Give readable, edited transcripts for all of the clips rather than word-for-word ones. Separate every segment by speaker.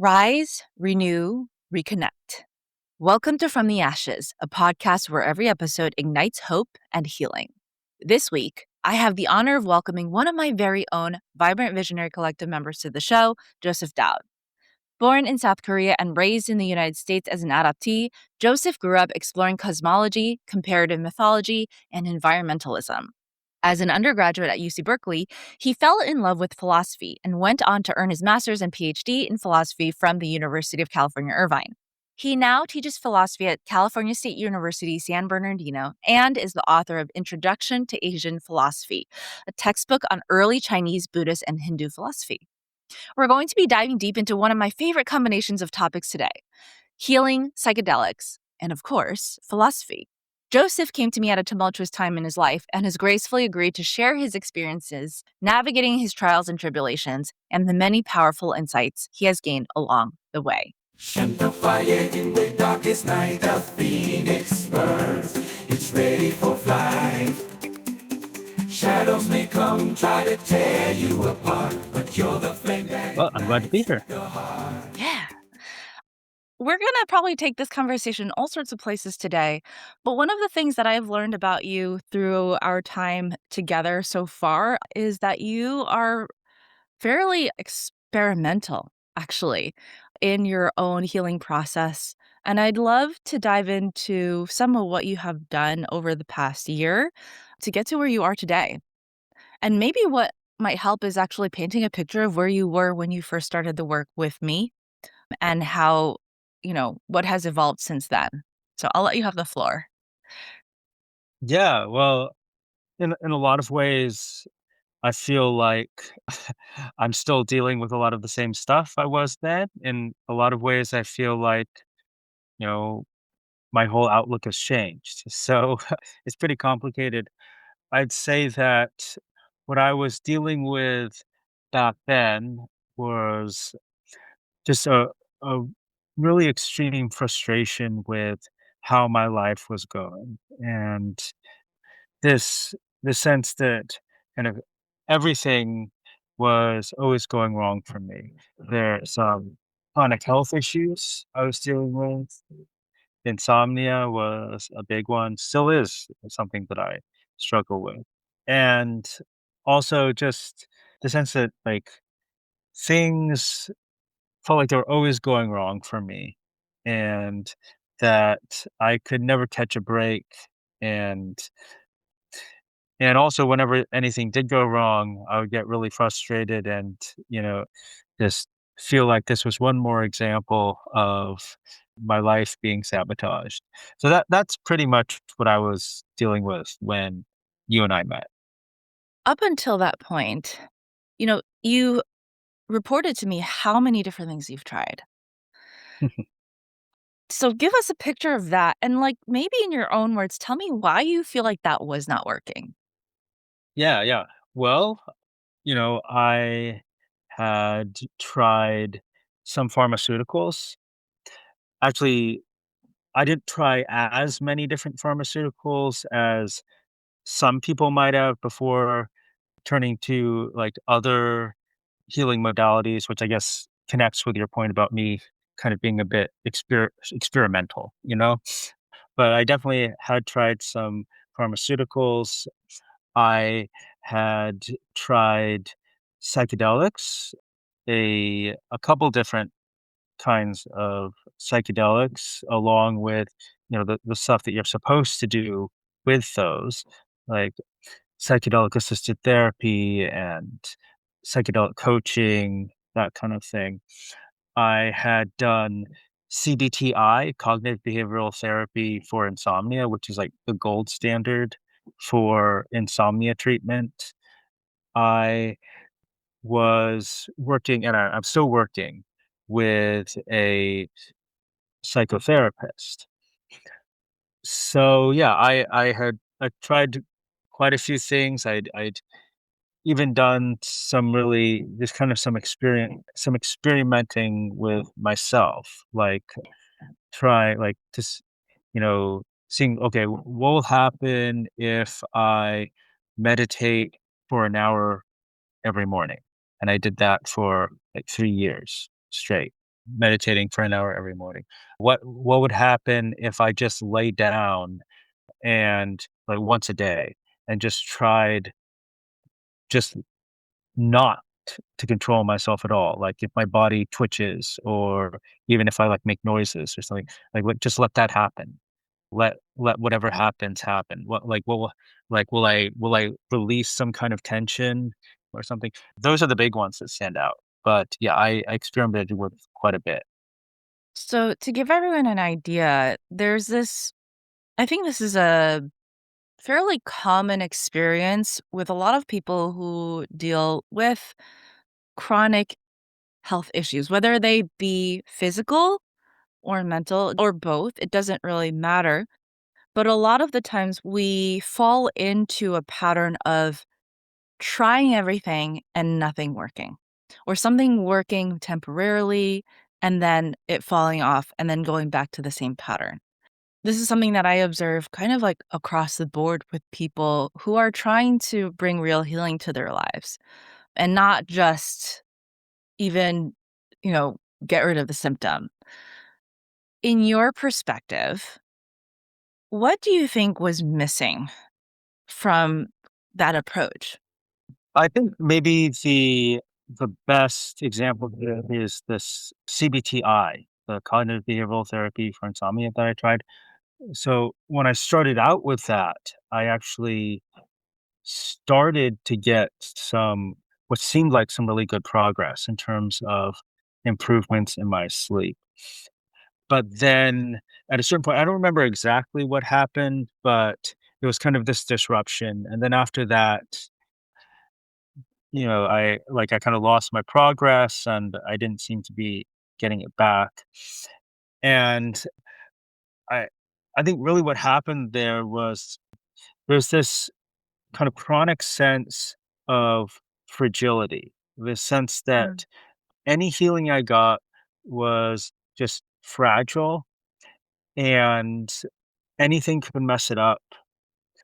Speaker 1: Rise, renew, reconnect. Welcome to From the Ashes, a podcast where every episode ignites hope and healing. This week, I have the honor of welcoming one of my very own Vibrant Visionary Collective members to the show, Joseph Dowd. Born in South Korea and raised in the United States as an adoptee, Joseph grew up exploring cosmology, comparative mythology, and environmentalism. As an undergraduate at UC Berkeley, he fell in love with philosophy and went on to earn his master's and PhD in philosophy from the University of California, Irvine. He now teaches philosophy at California State University, San Bernardino, and is the author of Introduction to Asian Philosophy, a textbook on early Chinese, Buddhist, and Hindu philosophy. We're going to be diving deep into one of my favorite combinations of topics today: healing, psychedelics, and of course, philosophy. Joseph came to me at a tumultuous time in his life and has gracefully agreed to share his experiences, navigating his trials and tribulations, and the many powerful insights he has gained along the way.
Speaker 2: And the fire in the darkest night, the phoenix burns. It's ready for flight. Shadows may come, try to tear you apart, but you're the flame that
Speaker 3: Well, I'm glad to be here.
Speaker 1: Yeah. We're going to probably take this conversation all sorts of places today, but one of the things that I've learned about you through our time together so far is that you are fairly experimental, actually, in your own healing process. And I'd love to dive into some of what you have done over the past year to get to where you are today. And maybe what might help is actually painting a picture of where you were when you first started the work with me and how, what has evolved since then. So I'll let you have the floor.
Speaker 3: Yeah, well, in a lot of ways, I feel like I'm still dealing with a lot of the same stuff I was then. In a lot of ways, I feel like, you know, my whole outlook has changed. So it's pretty complicated. I'd say that what I was dealing with back then was just a really extreme frustration with how my life was going. And This the sense that kind of everything was always going wrong for me. There's chronic health issues I was dealing with. Insomnia was a big one, still is something that I struggle with. And also just the sense that things felt like they were always going wrong for me and that I could never catch a break and also whenever anything did go wrong, I would get really frustrated and, you know, just feel like this was one more example of my life being sabotaged. So that's pretty much what I was dealing with when you and I met.
Speaker 1: Up until that point, you reported to me how many different things you've tried. So give us a picture of that and maybe in your own words, tell me why you feel like that was not working.
Speaker 3: Yeah, yeah. Well, I had tried some pharmaceuticals. Actually, I didn't try as many different pharmaceuticals as some people might have before turning to other healing modalities, which I guess connects with your point about me kind of being a bit experimental, you know? But I definitely had tried some pharmaceuticals. I had tried psychedelics, a couple different kinds of psychedelics, along with the stuff that you're supposed to do with those, like psychedelic-assisted therapy and psychedelic coaching, that kind of thing. I had done CBTI, cognitive behavioral therapy for insomnia, which is like the gold standard for insomnia treatment. I was working, and I'm still working with a psychotherapist. So yeah, I tried quite a few things. I'd even done some really just kind of some experimenting with myself, like try like just seeing, okay, what will happen if I meditate for an hour every morning, and I did that for like 3 years straight. meditating for an hour every morning. What would happen if I just lay down and like once a day and just tried just not to control myself at all. Like if my body twitches or even if I like make noises or something, just let that happen. Let whatever happens happen. What will will I release some kind of tension or something? Those are the big ones that stand out. But yeah, I experimented with quite a bit.
Speaker 1: So, to give everyone an idea, there's this, I think this is a fairly common experience with a lot of people who deal with chronic health issues, whether they be physical or mental or both, it doesn't really matter. But a lot of the times we fall into a pattern of trying everything and nothing working, or something working temporarily and then it falling off and then going back to the same pattern. This is something that I observe kind of like across the board with people who are trying to bring real healing to their lives and not just even, get rid of the symptom. In your perspective, what do you think was missing from that approach?
Speaker 3: I think maybe the best example here is this CBTI, the cognitive behavioral therapy for insomnia that I tried. So when I started out with that, I actually started to get some what seemed like some really good progress in terms of improvements in my sleep. But then at a certain point, I don't remember exactly what happened, but it was kind of this disruption. And then after that, I kind of lost my progress and I didn't seem to be getting it back. And I I think really what happened there was there's this kind of chronic sense of fragility, the sense
Speaker 1: Mm,
Speaker 3: that any healing I got was just fragile and anything could mess it up.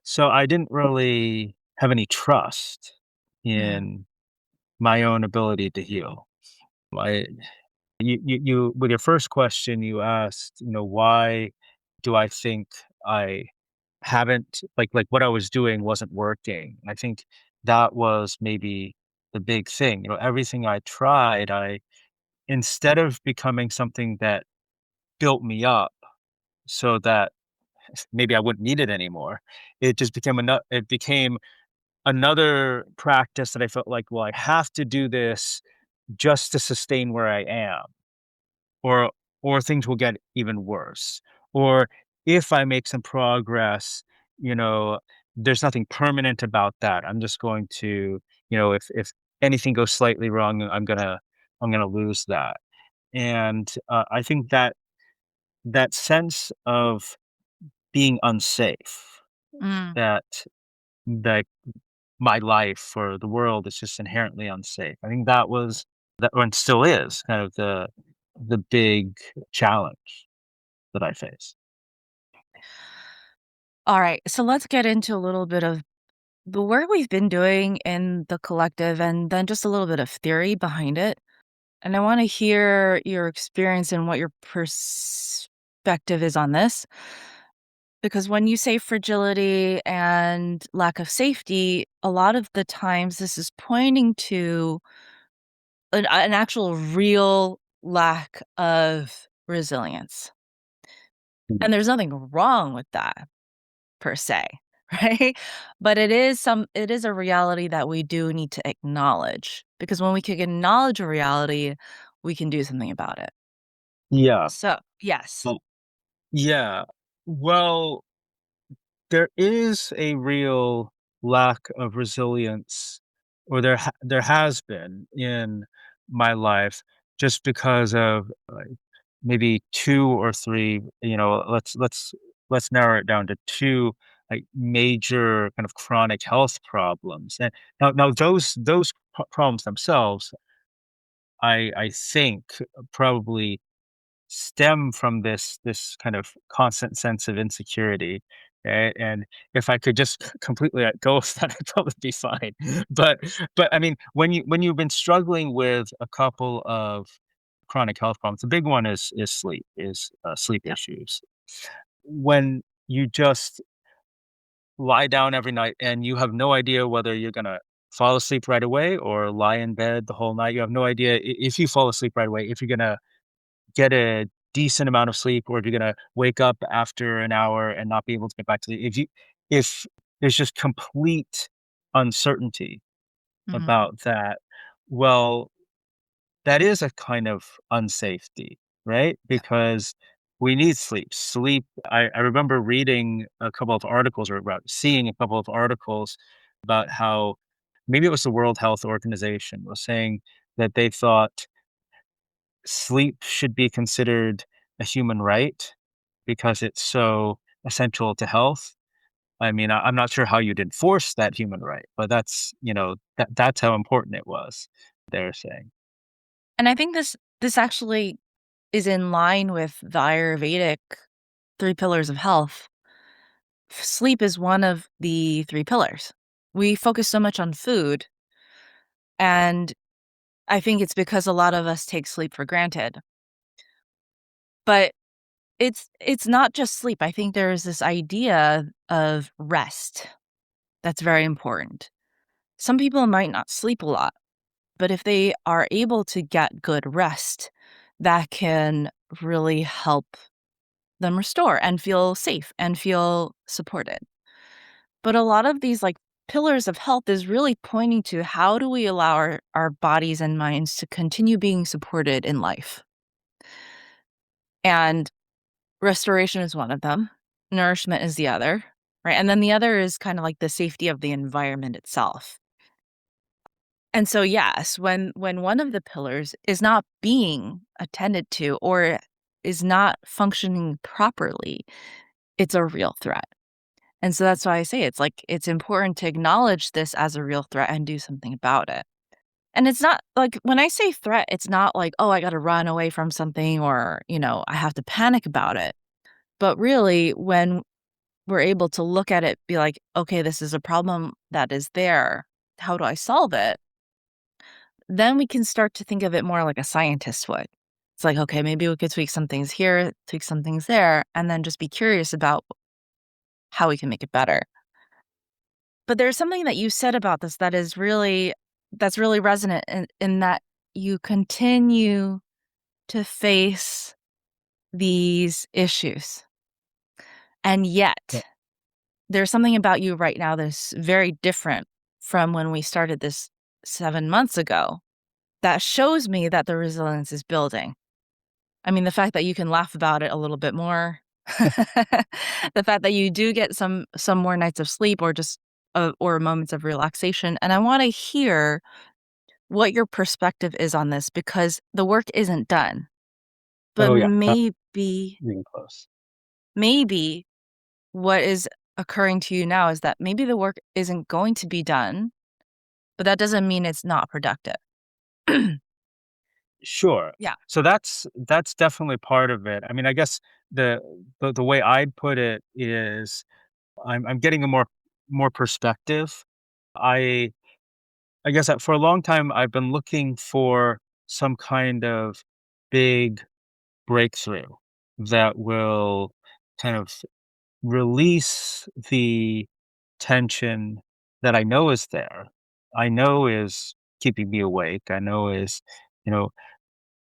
Speaker 3: So I didn't really have any trust
Speaker 1: yeah.
Speaker 3: in my own ability to heal. I you with your first question you asked, why do I think I haven't like what I was doing wasn't working. I think that was maybe the big thing. Everything I tried, I instead of becoming something that built me up so that maybe I wouldn't need it anymore, it became another practice that I felt like, well, I have to do this just to sustain where I am or things will get even worse. Or if I make some progress, you know, there's nothing permanent about that. I'm just going to, if anything goes slightly wrong, I'm gonna lose that. And I think that that sense of being unsafe,
Speaker 1: Mm.
Speaker 3: that that my life or the world is just inherently unsafe. I think that was that, and still is kind of the big challenge that I face.
Speaker 1: All right. So let's get into a little bit of the work we've been doing in the collective and then just a little bit of theory behind it. And I want to hear your experience and what your perspective is on this. Because when you say fragility and lack of safety, a lot of the times this is pointing to an actual real lack of resilience.
Speaker 3: Mhm.
Speaker 1: And there's nothing wrong with that per se, right? But it is a reality that we do need to acknowledge because when we can acknowledge a reality, we can do something about it.
Speaker 3: Yeah.
Speaker 1: So, yes.
Speaker 3: Well, yeah. Well, there is a real lack of resilience, or there has been in my life, just because of maybe two or three. Let's narrow it down to two like major kind of chronic health problems. And now those problems themselves, I think probably stem from this kind of constant sense of insecurity. And if I could just completely let go of that, I'd probably be fine. But I mean, when you've been struggling with a couple of chronic health problems. The big one is sleep
Speaker 1: Yeah.
Speaker 3: issues. When you just lie down every night and you have no idea whether you're gonna fall asleep right away or lie in bed the whole night. You have no idea if you fall asleep right away, if you're gonna get a decent amount of sleep or if you're gonna wake up after an hour and not be able to get back to sleep. If there's just complete uncertainty
Speaker 1: Mhm.
Speaker 3: about that, well, that is a kind of unsafety, right?
Speaker 1: Yeah.
Speaker 3: Because we need sleep. Sleep, I remember reading a couple of articles or about seeing a couple of articles about how maybe it was the World Health Organization was saying that they thought sleep should be considered a human right because it's so essential to health. I mean, I'm not sure how you'd enforce that human right, but that's how important it was, they're saying.
Speaker 1: And I think this actually is in line with the Ayurvedic 3 pillars of health. Sleep is one of the 3 pillars. We focus so much on food, and I think it's because a lot of us take sleep for granted. But it's not just sleep. I think there is this idea of rest that's very important. Some people might not sleep a lot, but if they are able to get good rest, that can really help them restore and feel safe and feel supported. But a lot of these like pillars of health is really pointing to how do we allow our bodies and minds to continue being supported in life. And restoration is one of them. Nourishment is the other, right? And then the other is kind of like the safety of the environment itself. And so yes, when one of the pillars is not being attended to or is not functioning properly, it's a real threat. And so that's why I say it's like it's important to acknowledge this as a real threat and do something about it. And it's not like when I say threat, it's not like, oh, I got to run away from something or, I have to panic about it. But really, when we're able to look at it, be like, okay, this is a problem that is there. How do I solve it? Then we can start to think of it more like a scientist would. It's like, okay, maybe we could tweak some things here, tweak some things there, and then just be curious about how we can make it better. But there's something that you said about this that's really resonant in that you continue to face these issues. And
Speaker 3: Yeah.
Speaker 1: yet, there's something about you right now that's very different from when we started this 7 months ago that shows me that the resilience is building. I mean, the fact that you can laugh about it a little bit more, the fact that you do get some more nights of sleep or just or moments of relaxation, and I wanna hear what your perspective is on this because the work isn't done. But
Speaker 3: Oh, yeah, not even close.
Speaker 1: maybe what is occurring to you now is that maybe the work isn't going to be done, but that doesn't mean it's not productive.
Speaker 3: Sure.
Speaker 1: Yeah.
Speaker 3: So that's definitely part of it. I mean, I guess the the way I'd put it is I'm getting a more perspective. I I guess that for a long time I've been looking for some kind of big breakthrough that will kind of release the tension that I know is there. I know is keeping me awake. I know is, you know,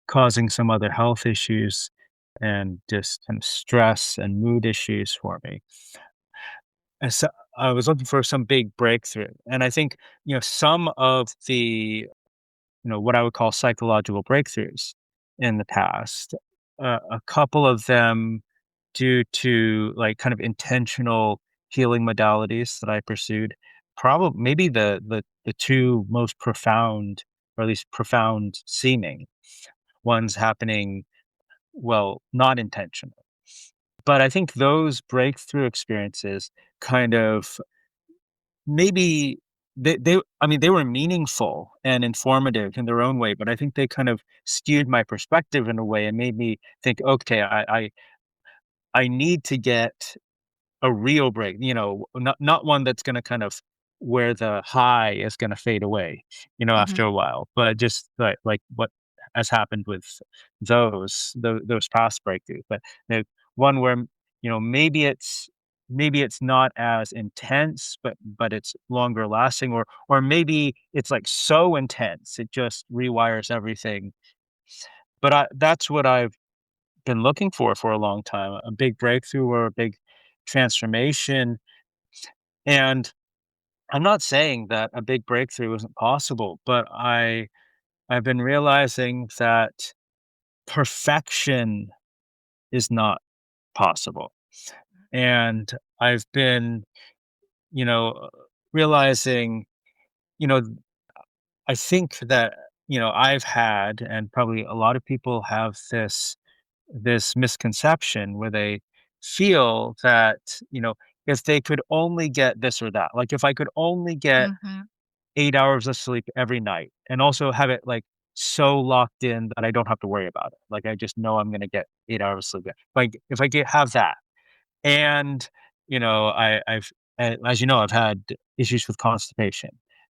Speaker 3: causing some other health issues and just kind of stress and mood issues for me. And so I was looking for some big breakthrough. And I think, some of the, what I would call psychological breakthroughs in the past, a couple of them due to like kind of intentional healing modalities that I pursued, probably maybe the two most profound, or at least profound seeming ones happening, well, not intentional. But I think those breakthrough experiences kind of maybe they I mean, they were meaningful and informative in their own way, but I think they kind of skewed my perspective in a way and made me think, okay, I need to get a real break, not one that's gonna kind of where the high is gonna fade away,
Speaker 1: Mhm.
Speaker 3: after a while, but just like what as happened with those past breakthroughs, but the one where, maybe it's not as intense, but it's longer lasting, or maybe it's like so intense it just rewires everything. But that's what I've been looking for a long time, a big breakthrough or a big transformation. And I'm not saying that a big breakthrough isn't possible, but I've been realizing that perfection is not possible. And I've been, you know, realizing, you know, I think that, I've had, and probably a lot of people have this misconception where they feel that, if they could only get this or that, like if I could only get
Speaker 1: Mhm.
Speaker 3: 8 hours of sleep every night and also have it like so locked in that I don't have to worry about it. Like I just know I'm gonna get 8 hours of sleep. Like if I get have that, and as you know, I've had issues with constipation,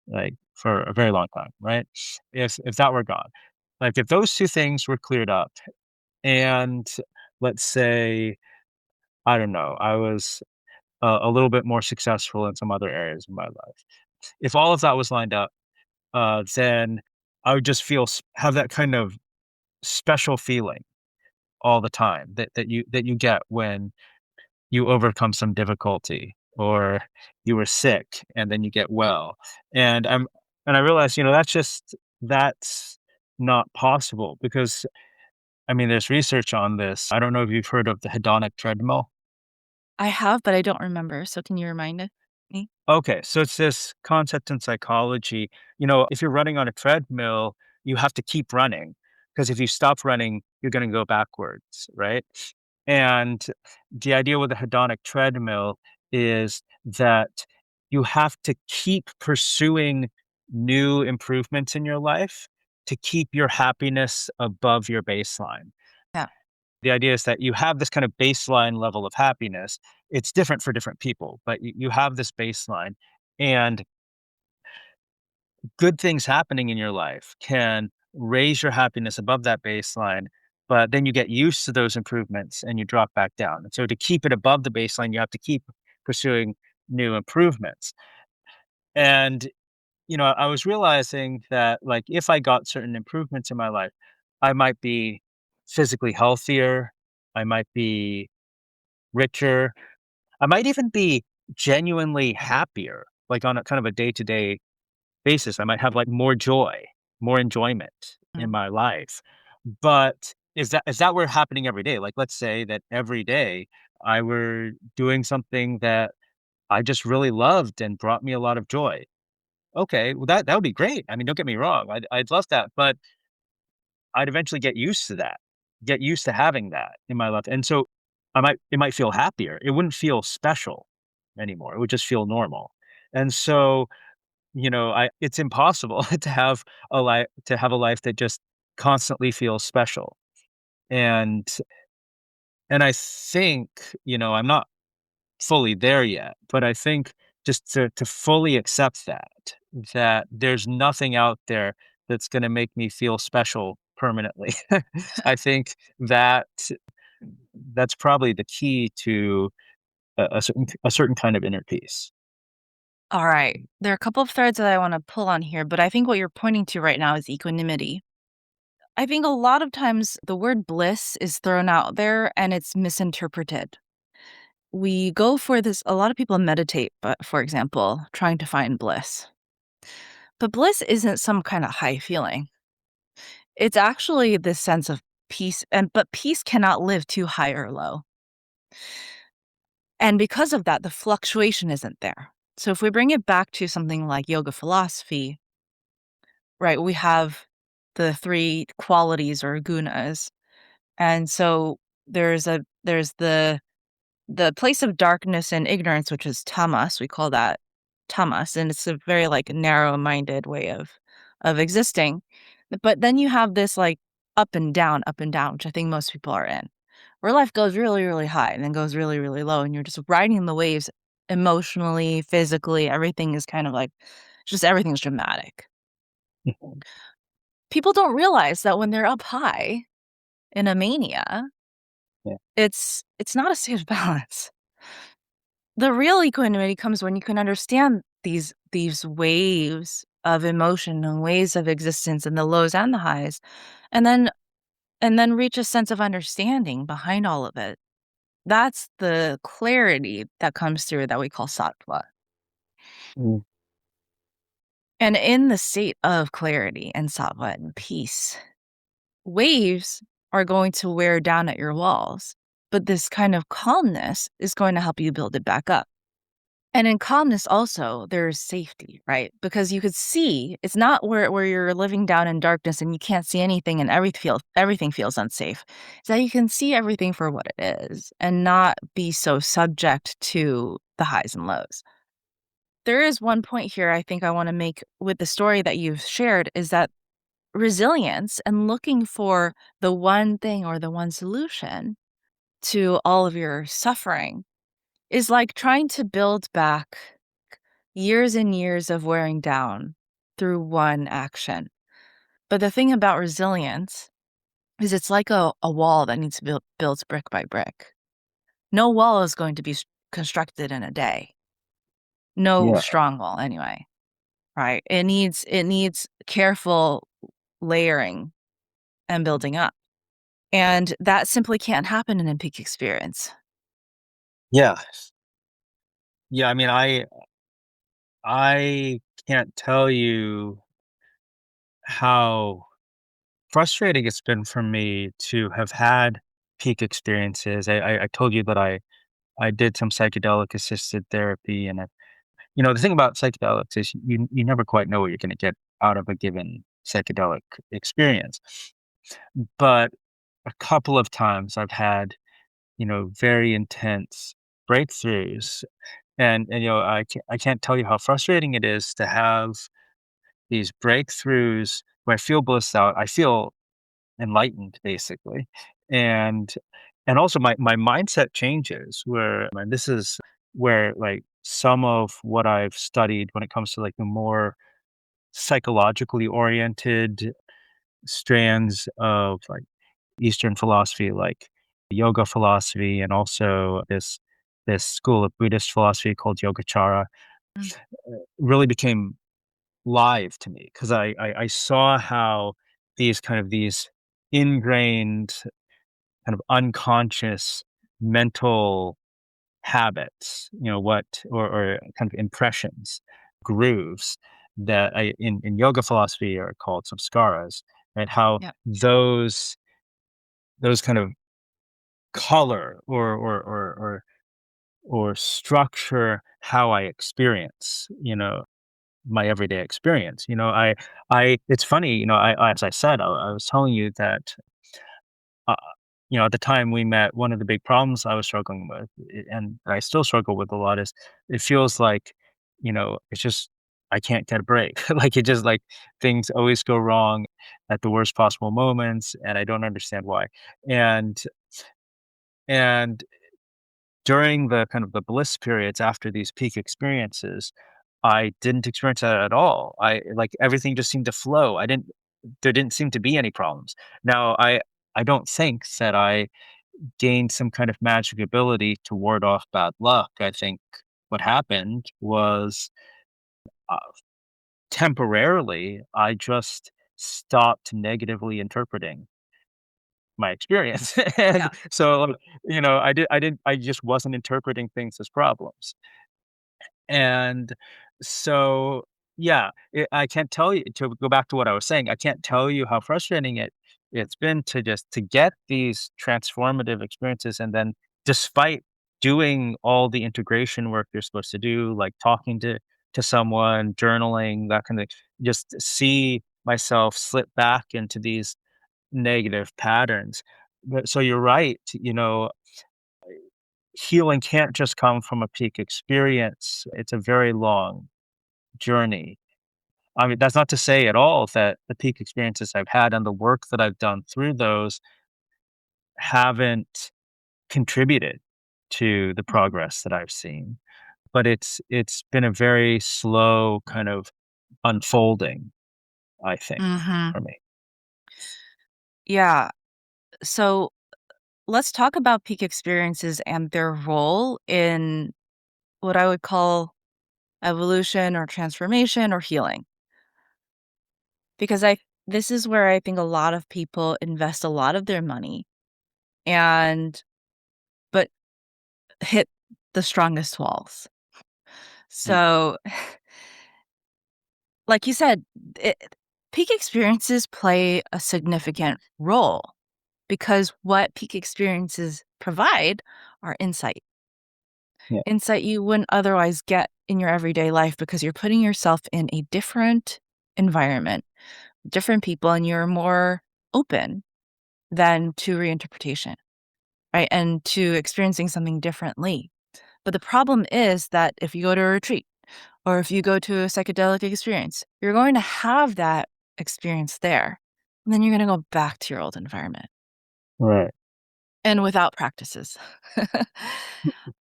Speaker 3: like for a very long time, right? If that were gone, like if those two things were cleared up, and let's say, I don't know, I was a little bit more successful in some other areas of my life. If all of that was lined up, then I would just have that kind of special feeling all the time that you get when you overcome some difficulty, or you were sick and then you get well. And I realized, that's not possible because, I mean, there's research on this. I don't know if you've heard of the hedonic treadmill.
Speaker 1: I have, but I don't remember, so can you remind me?
Speaker 3: Okay, so it's this concept in psychology. If you're running on a treadmill, you have to keep running because if you stop running, you're going to go backwards, right? And the idea with the hedonic treadmill is that you have to keep pursuing new improvements in your life to keep your happiness above your baseline.
Speaker 1: Yeah.
Speaker 3: The idea is that you have this kind of baseline level of happiness. It's different for different people, but you have this baseline, and good things happening in your life can raise your happiness above that baseline, but then you get used to those improvements and you drop back down. And so to keep it above the baseline, you have to keep pursuing new improvements. And, I was realizing that, like, if I got certain improvements in my life, I might be physically healthier, I might be richer, I might even be genuinely happier, like on a kind of a day to day basis. I might have like more joy, more enjoyment in
Speaker 1: Mm.
Speaker 3: my life. But is that were happening every day? Like, let's say that every day I were doing something that I just really loved and brought me a lot of joy. Okay, well that would be great. I mean, don't get me wrong. I'd love that, but I'd eventually get used to that, get used to having that in my life. And so it might feel happier. It wouldn't feel special anymore. It would just feel normal. And so, I it's impossible to have a life that just constantly feels special. And and I think, I'm not fully there yet, but I think just to fully accept that there's nothing out there that's gonna make me feel special permanently. I think that's probably the key to a certain kind of inner peace.
Speaker 1: All right. There are a couple of threads that I want to pull on here, but I think what you're pointing to right now is equanimity. I think a lot of times the word bliss is thrown out there and it's misinterpreted. We go for this, a lot of people meditate, but for example, trying to find bliss. But bliss isn't some kind of high feeling. It's actually this sense of peace, and but peace cannot live too high or low. And because of that, the fluctuation isn't there. So if we bring it back to something like yoga philosophy, right, we have the three qualities or gunas. And so there's the place of darkness and ignorance, which is tamas. We call that tamas, and it's a very like narrow-minded way of existing. But then you have this like up and down, which I think most people are in, where life goes really, really high and then goes really, really low, and you're just riding the waves emotionally, physically. Everything is kind of like just everything's dramatic. people don't realize that when they're up high in a mania,
Speaker 3: Yeah.
Speaker 1: it's not a state of balance. The real equanimity comes when you can understand these waves of emotion and waves of existence and the lows and the highs, and then reach a sense of understanding behind all of it. That's the clarity that comes through that we call sattva.
Speaker 3: Mm.
Speaker 1: And in the state of clarity and sattva and peace, waves are going to wear down at your walls, but this kind of calmness is going to help you build it back up. And in calmness also, there's safety, right? Because you could see, it's not where you're living down in darkness and you can't see anything and everything feels unsafe. It's that you can see everything for what it is and not be so subject to the highs and lows. There is one point here I think I want to make with the story that you've shared is that resilience and looking for the one thing or the one solution to all of your suffering is like trying to build back years and years of wearing down through one action. But the thing about resilience is it's like a wall that needs to be built brick by brick. No wall is going to be constructed in a day. No
Speaker 3: Yeah.
Speaker 1: strong wall anyway, right? It needs careful layering and building up. And that simply can't happen in a peak experience.
Speaker 3: Yeah. Yeah. I mean, I can't tell you how frustrating it's been for me to have had peak experiences. I told you that I did some psychedelic assisted therapy, and the thing about psychedelics is you never quite know what you're going to get out of a given psychedelic experience. But a couple of times I've had very intense breakthroughs, and I can't tell you how frustrating it is to have these breakthroughs where I feel blissed out. I feel enlightened basically. And and also my mindset changes where and this is where like some of what I've studied when it comes to like the more psychologically oriented strands of like Eastern philosophy, like yoga philosophy, and also this school of Buddhist philosophy called Yogacara,
Speaker 1: Mm.
Speaker 3: really became live to me because I saw how these ingrained kind of unconscious mental habits, what or kind of impressions, grooves that in yoga philosophy are called samskaras, right? How
Speaker 1: Yeah.
Speaker 3: those kind of color or structure how I experience, my everyday experience. It's funny, as I said, I was telling you that uh, at the time we met, one of the big problems I was struggling with, and I still struggle with a lot, is it feels like, it's just I can't get a break. Like it just like things always go wrong at the worst possible moments, and I don't understand why. And and during the kind of the bliss periods after these peak experiences, I didn't experience that at all. I like everything just seemed to flow. There didn't seem to be any problems. Now I don't think that I gained some kind of magic ability to ward off bad luck. I think what happened was uh, temporarily I just stopped negatively interpreting my experience. And
Speaker 1: Yeah.
Speaker 3: so, I just wasn't interpreting things as problems. And so, yeah, I can't tell you, to go back to what I was saying, I can't tell you how frustrating it's been to just to get these transformative experiences, and then despite doing all the integration work you're supposed to do, like talking to someone, journaling, that kind of, just see myself slip back into these negative patterns. But so you're right, healing can't just come from a peak experience. It's a very long journey. I mean, that's not to say at all that the peak experiences I've had and the work that I've done through those haven't contributed to the
Speaker 1: Mhm.
Speaker 3: progress that I've seen. But it's been a very slow kind of unfolding, I think,
Speaker 1: Mhm.
Speaker 3: for me.
Speaker 1: Yeah. So let's talk about peak experiences and their role in what I would call evolution or transformation or healing. Because this is where I think a lot of people invest a lot of their money and but hit the strongest walls.
Speaker 3: Mm.
Speaker 1: So, like you said, peak experiences play a significant role because what peak experiences provide are
Speaker 3: Yeah.
Speaker 1: insight you wouldn't otherwise get in your everyday life because you're putting yourself in a different environment, different people, and you're more open than to reinterpretation, right? And to experiencing something differently. But the problem is that if you go to a retreat or if you go to a psychedelic experience, you're going to have that experience there. And then you're going to go back to your old environment
Speaker 3: Right.
Speaker 1: and without practices.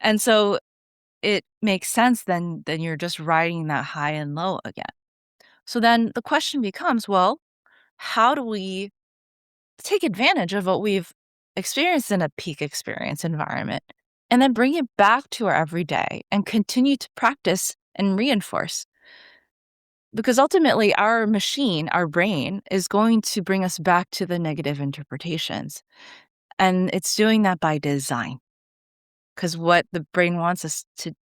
Speaker 1: And so it makes sense then you're just riding that high and low again. So then the question becomes, well, how do we take advantage of what we've experienced in a peak experience environment and then bring it back to our everyday and continue to practice and reinforce? Because ultimately, our machine, our brain, is going to bring us back to the negative interpretations. And it's doing that by design. Because what the brain wants to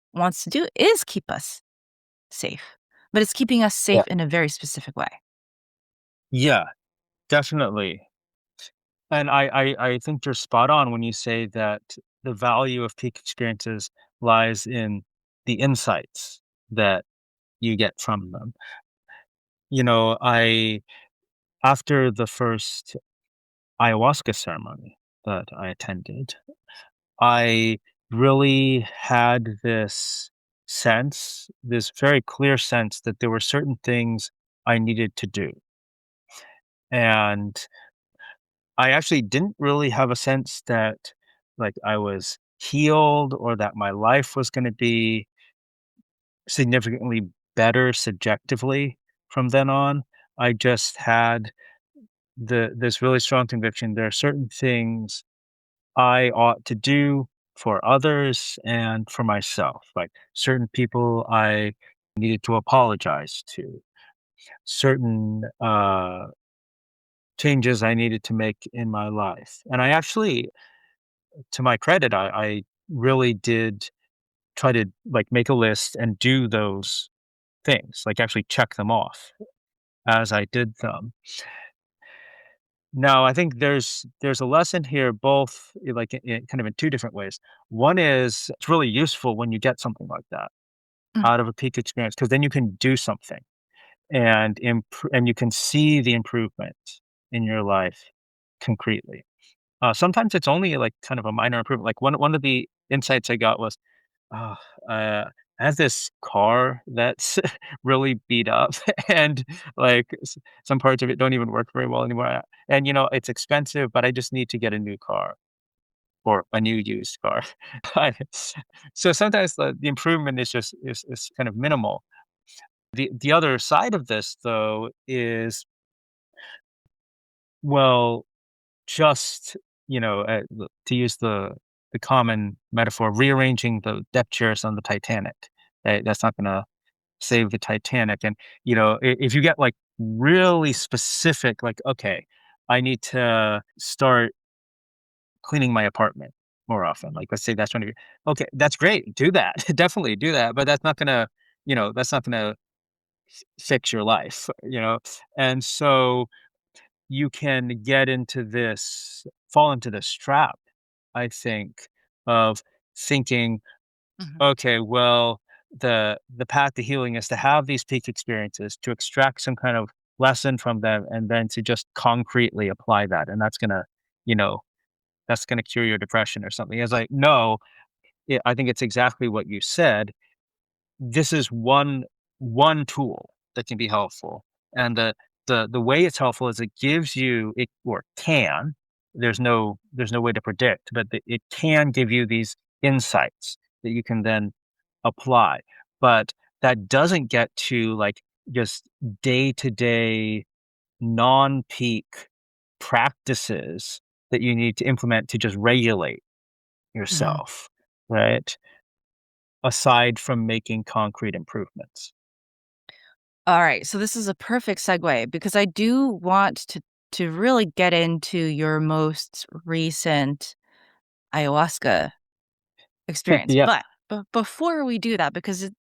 Speaker 1: do is keep us safe, but it's keeping us
Speaker 3: Yeah.
Speaker 1: safe in a very specific way.
Speaker 3: Yeah, definitely. And I think you're spot on when you say that the value of peak experiences lies in the insights that you get from them. I after the first ayahuasca ceremony that I attended, I really had this very clear sense that there were certain things I needed to do. And I actually didn't really have a sense that like I was healed or that my life was going to be significantly better subjectively from then on. I just had this really strong conviction there are certain things I ought to do for others and for myself. Like certain people I needed to apologize to, certain changes I needed to make in my life. And I actually, to my credit, I really did try to like make a list and do those things, like actually check them off as I did them. Now, I think there's a lesson here, both like kind of in two different ways. One is it's really useful when you get something like that
Speaker 1: Mm.
Speaker 3: out of a peak experience because then you can do something and you can see the improvement in your life concretely. Sometimes it's only like kind of a minor improvement. Like one of the insights I got was, oh, I have this car that's really beat up, and like some parts of it don't even work very well anymore. And it's expensive, but I just need to get a new car or a new used car. I- so sometimes the improvement is kind of minimal. The other side of this though is well just, to use the common metaphor, rearranging the deck chairs on the Titanic. That's not gonna save the Titanic, and, if you get, like, really specific, like, "Okay, I need to start cleaning my apartment more often," like, let's say that's one of your okay, that's great, do that, definitely do that, but that's not gonna fix your life, and so you can fall into this trap, I think, of thinking,
Speaker 1: Mhm.
Speaker 3: okay, well, the path to healing is to have these peak experiences, to extract some kind of lesson from them, and then to just concretely apply that. And you know, that's gonna cure your depression or something. It's like, no, I think it's exactly what you said. This is one tool that can be helpful, and the way it's helpful is it gives you it or can, there's no way to predict, but it can give you these insights that you can then apply, but that doesn't get to, like, just day-to-day non-peak practices that you need to implement to just regulate
Speaker 1: Mhm.
Speaker 3: yourself, right? Aside from making concrete improvements.
Speaker 1: All right, so this is a perfect segue because I do want to really get into your most recent ayahuasca experience.
Speaker 3: Yeah.
Speaker 1: But before we do that, because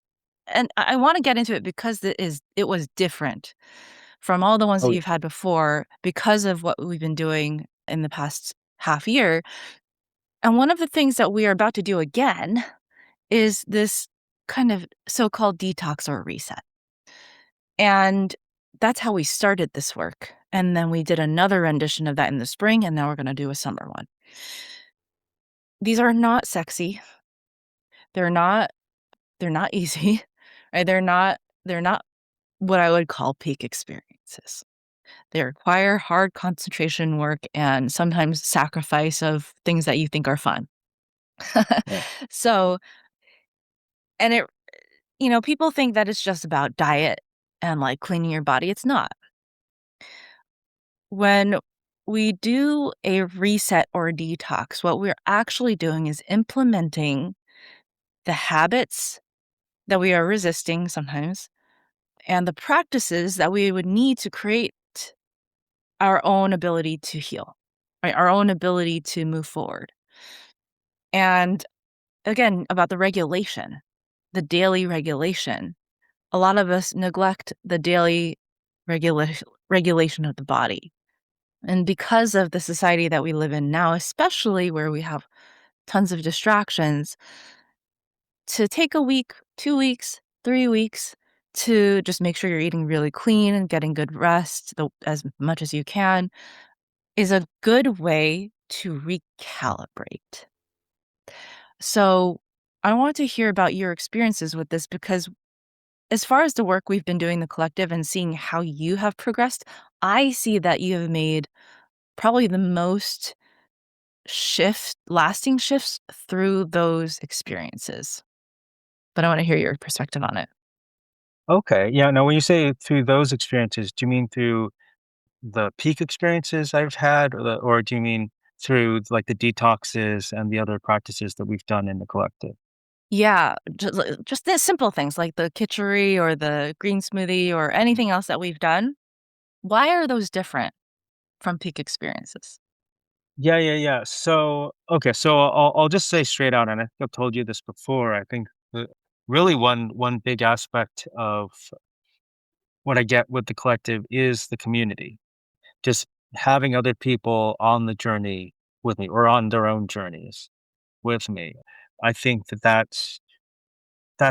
Speaker 1: I want to get into it because it was different from all the ones that
Speaker 3: Oh,
Speaker 1: you've had before because of what we've been doing in the past half year. And one of the things that we are about to do again is this kind of so-called detox or reset. And that's how we started this work. And then we did another rendition of that in the spring, and now we're going to do a summer one. These are not sexy. They're not they're not easy. Right? They're not what I would call peak experiences. They require hard concentration work and sometimes sacrifice of things that you think are fun.
Speaker 3: yeah.
Speaker 1: So, and people think that it's just about diet and like cleaning your body. It's not. When we do a reset or a detox, what we're actually doing is implementing the habits that we are resisting sometimes and the practices that we would need to create our own ability to heal, right? Our own ability to move forward. And again, about the regulation, the daily regulation. A lot of us neglect the daily regulation of the body. And because of the society that we live in now, especially where we have tons of distractions, to take a week, 2 weeks, 3 weeks to just make sure you're eating really clean and getting good rest as much as you can is a good way to recalibrate. So I want to hear about your experiences with this because, as far as the work we've been doing, the collective, and seeing how you have progressed, I see that you have made probably the most lasting shifts through those experiences. But I want to hear your perspective on it.
Speaker 3: Okay. Yeah. Now, when you say through those experiences, do you mean through the peak experiences I've had, or do you mean through like the detoxes and the other practices that we've done in the collective?
Speaker 1: Yeah, just the simple things like the kitchari or the green smoothie or anything else that we've done. Why are those different from peak experiences?
Speaker 3: Yeah, yeah, yeah. So, okay, so I'll just say straight out, and I think I've told you this before. I think really one big aspect of what I get with the collective is the community. Just having other people on the journey with me or on their own journeys with me. I think that's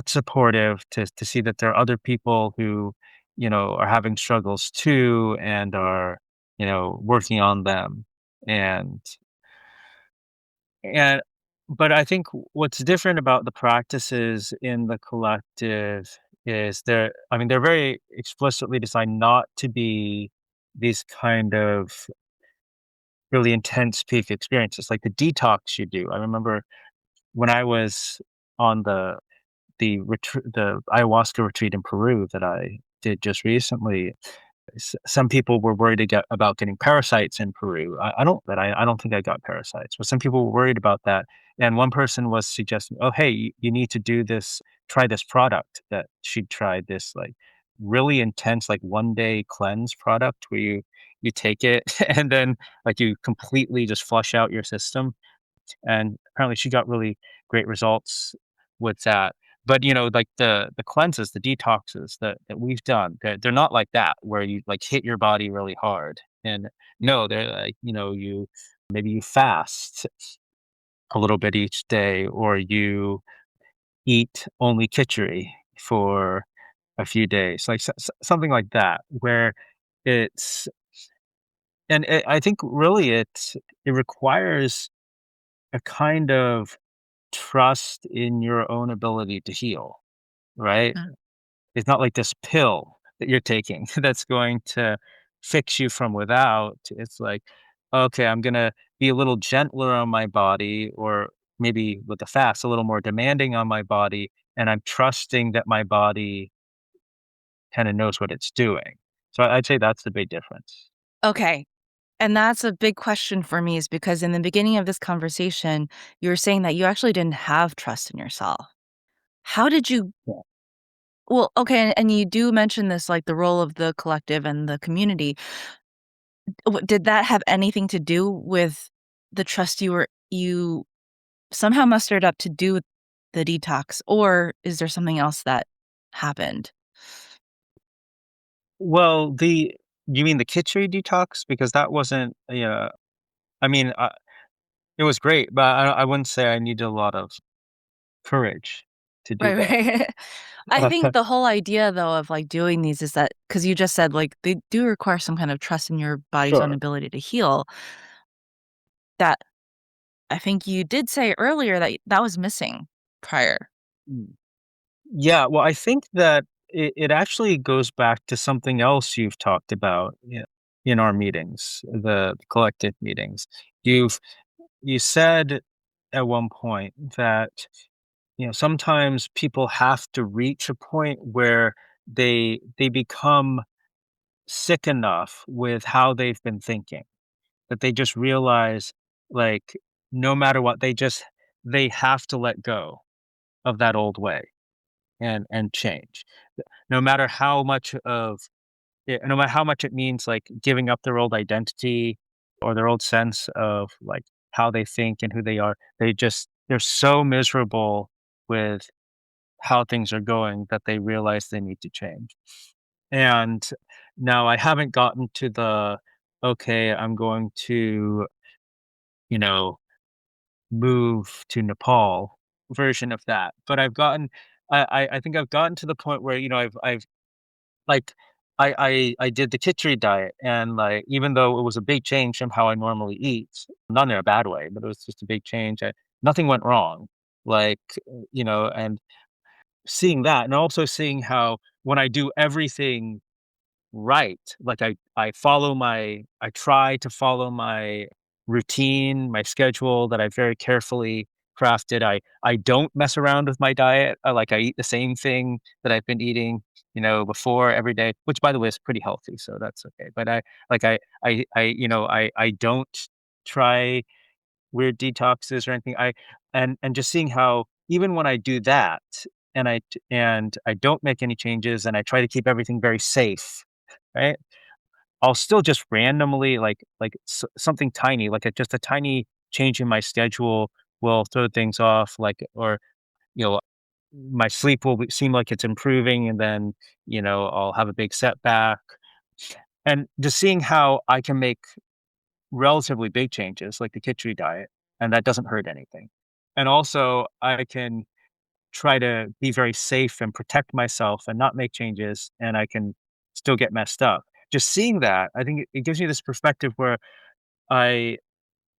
Speaker 3: supportive to see that there are other people who, are having struggles too and are, working on them. And but I think what's different about the practices in the collective is they're very explicitly designed not to be these kind of really intense peak experiences like the detox you do. I remember when I was on the ayahuasca retreat in Peru that I did just recently. Some people were worried about getting parasites in Peru. I don't think I got parasites, but some people were worried about that. And one person was suggesting, "Oh, hey, you need to do this. Try this product." That she tried this like really intense, like 1 day cleanse product where you take it and then like you completely just flush out your system. And apparently she got really great results with that. But, like the cleanses, the detoxes that we've done, they're not like that where you, like, hit your body really hard. And no, they're like, you fast a little bit each day, or you eat only kitchari for a few days, like, something like that, where it's I think really it requires a kind of trust in your own ability to heal, right?
Speaker 1: Mm.
Speaker 3: It's not like this pill that you're taking that's going to fix you from without. It's like, okay, I'm gonna be a little gentler on my body, or maybe with the fast, a little more demanding on my body, and I'm trusting that my body kind of knows what it's doing. So I'd say that's the big difference.
Speaker 1: Okay. And that's a big question for me is because in the beginning of this conversation, you were saying that you actually didn't have trust in yourself. How did you
Speaker 3: Yeah.
Speaker 1: well, okay, and you do mention this, like, the role of the collective and the community. Did that have anything to do with the trust you somehow mustered up to do with the detox, or is there something else that happened?
Speaker 3: Well, the you mean the kitchari detox? Because that wasn't, yeah. I mean, it was great, but I wouldn't say I needed a lot of courage to do
Speaker 1: Right,
Speaker 3: that.
Speaker 1: right. I think the whole idea, though, of, like, doing these is that because you just said, like, they do require some kind of trust in your body's own
Speaker 3: Sure.
Speaker 1: ability to heal, that I think you did say earlier that that was missing prior.
Speaker 3: Mm. Yeah, well, I think that it actually goes back to something else you've talked about, in our meetings, the collective meetings. You've you said at one point that, sometimes people have to reach a point where they become sick enough with how they've been thinking that they just realize, like, no matter what, they have to let go of that old way and change. No matter how much of Yeah, no matter how much it means, like, giving up their old identity or their old sense of, like, how they think and who they are, they're so miserable with how things are going that they realize they need to change. And now I haven't gotten to the, "Okay, I'm going to, you know, move to Nepal" version of that, but I think I've gotten to the point where, I've like, I did the kitchari diet, and, like, even though it was a big change from how I normally eat, not in a bad way, but it was just a big change, nothing went wrong. Like, and seeing that, and also seeing how when I do everything right, like, I try to follow my routine, my schedule that I very carefully crafted. I don't mess around with my diet. I eat the same thing that I've been eating, before every day, which, by the way, is pretty healthy, so that's okay. But I don't try weird detoxes or anything. And just seeing how even when I do that and I don't make any changes and I try to keep everything very safe, right? I'll still just randomly, something tiny, just a tiny change in my schedule will throw things off, or, you know, my sleep will seem like it's improving, and then, I'll have a big setback. And just seeing how I can make relatively big changes, like the kitchen diet, and that doesn't hurt anything. And also, I can try to be very safe and protect myself and not make changes, and I can still get messed up. Just seeing that, I think it gives me this perspective where I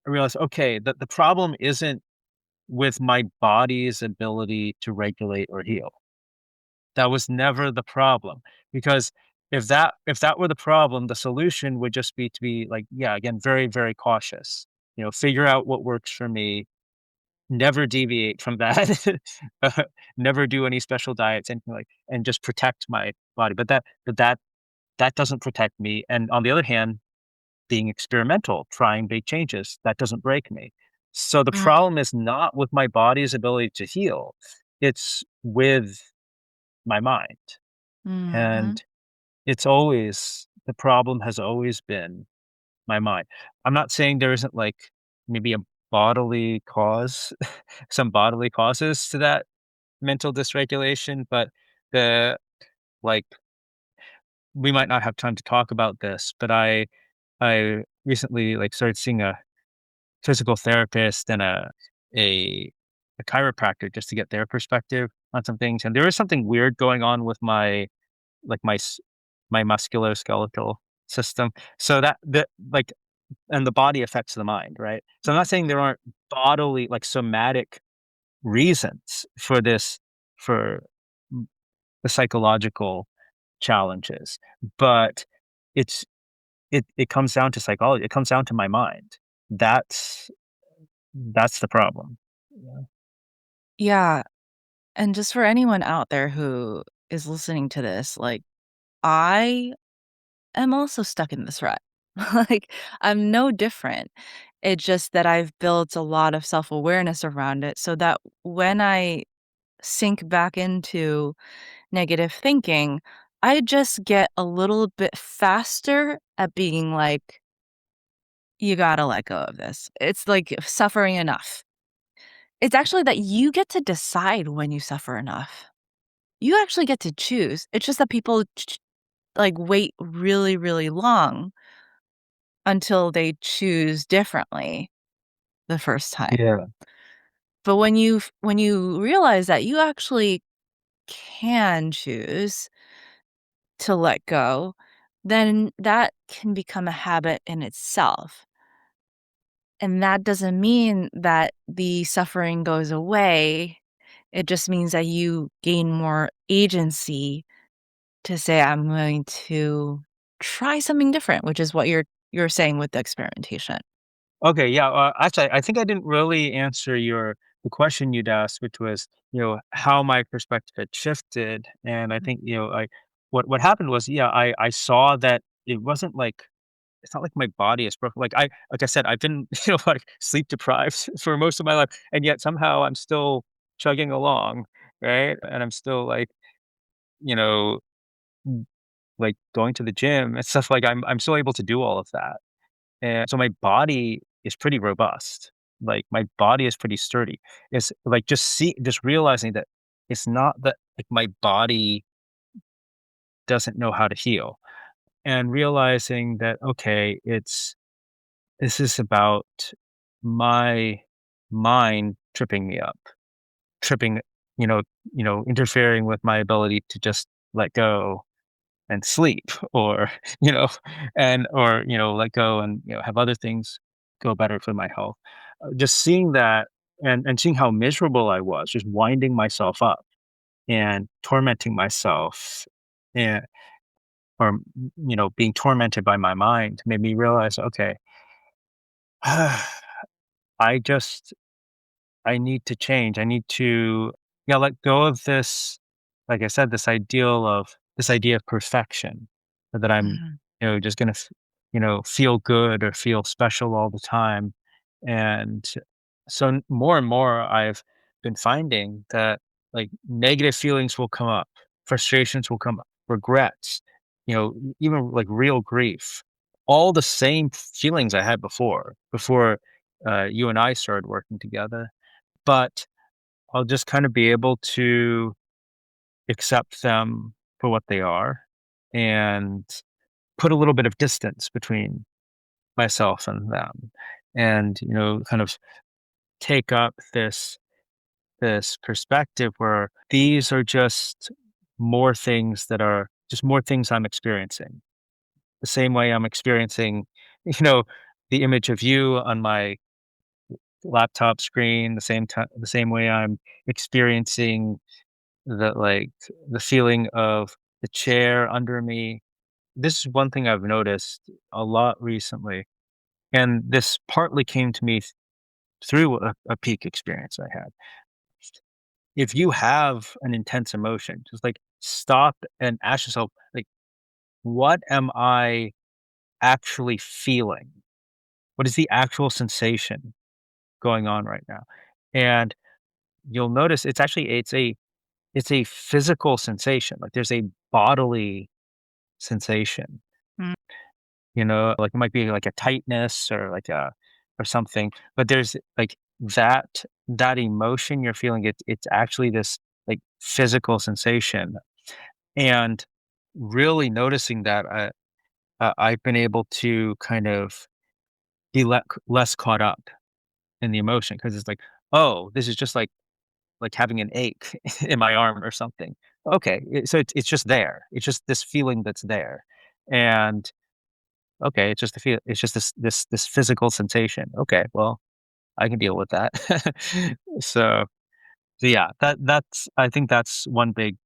Speaker 3: realize, okay, that the problem isn't with my body's ability to regulate or heal. That was never the problem, because if that were the problem, the solution would just be to be like, yeah, again, very, very cautious. Figure out what works for me, never deviate from that, never do any special diets, anything and just protect my body. But that doesn't protect me. And on the other hand, being experimental, trying big changes, that doesn't break me. So the
Speaker 1: Mm,
Speaker 3: problem is not with my body's ability to heal; it's with my mind.
Speaker 1: mhm.
Speaker 3: And the problem has always been my mind. I'm not saying there isn't, like, maybe a bodily cause, some bodily causes to that mental dysregulation, but the like we might not have time to talk about this, but I recently, like, started seeing a physical therapist and a a chiropractor just to get their perspective on some things, and there is something weird going on with my musculoskeletal system. So and the body affects the mind, right? So I'm not saying there aren't bodily, like, somatic reasons for this, for m the psychological challenges, but it's it comes down to psychology, it comes down to my mind. That's that's the problem. Yeah.
Speaker 1: Yeah, and just for anyone out there who is listening to this, like, I am also stuck in this rut. Like, I'm no different. It's just that I've built a lot of self-awareness around it so that when I sink back into negative thinking, I just get a little bit faster at being like, "You gotta let go of this." It's like suffering enough. It's actually that you get to decide when you suffer enough. You actually get to choose. It's just that people like, wait really, really long until they choose differently the first time.
Speaker 3: Yeah.
Speaker 1: But when you realize that you actually can choose to let go, then that can become a habit in itself. And that doesn't mean that the suffering goes away. It just means that you gain more agency to say, "I'm going to try something different," which is what you're saying with the experimentation.
Speaker 3: Okay, yeah, actually, I think I didn't really answer the question you'd asked, which was, how my perspective had shifted, and I think, what happened was, yeah, I saw that it wasn't like it's not like my body is broken. Like I said, I've been, like sleep deprived for most of my life, and yet somehow I'm still chugging along, right? And I'm still like, you know, mm, like going to the gym and stuff. Like I'm still able to do all of that. And so my body is pretty robust. Like my body is pretty sturdy. It's like just realizing that it's not that like my body doesn't know how to heal, and realizing that okay, this is about my mind tripping me up, tripping, you know, interfering with my ability to just let go and sleep or, you know, or, let go and, have other things go better for my health. Just seeing that and seeing how miserable I was, just winding myself up and tormenting myself and, or, being tormented by my mind made me realize, okay, I just I need to change. I need to, yeah, let go of this, like I said, this idea of perfection that I'm,
Speaker 1: Mhm.
Speaker 3: just gonna, feel good or feel special all the time. And so more and more, I've been finding that like negative feelings will come up, frustrations will come up, regrets, even like real grief, all the same feelings I had before you and I started working together, but I'll just kind of be able to accept them for what they are and put a little bit of distance between myself and them and kind of take up this perspective where these are just more things that are just more things I'm experiencing the same way I'm experiencing you know the image of you on my laptop screen the same way I'm experiencing like, the feeling of the chair under me. This is one thing I've noticed a lot recently, and this partly came to me through a peak experience I had. If you have an intense emotion, just, like, stop and ask yourself, like, "What am I actually feeling? What is the actual sensation going on right now?" And you'll notice it's a physical sensation, like, there's a bodily sensation.
Speaker 1: Mm.
Speaker 3: Like it might be like a tightness or like a or something, but there's like that emotion you're feeling, it's actually this like physical sensation. And really noticing that I've been able to kind of be less caught up in the emotion because it's like, oh, this is just like having an ache in my arm or something. Okay, so it's just there. It's just this feeling that's there, and okay, it's just a feel it's just this physical sensation. Okay, well, I can deal with that. So so yeah, that's I think that's one big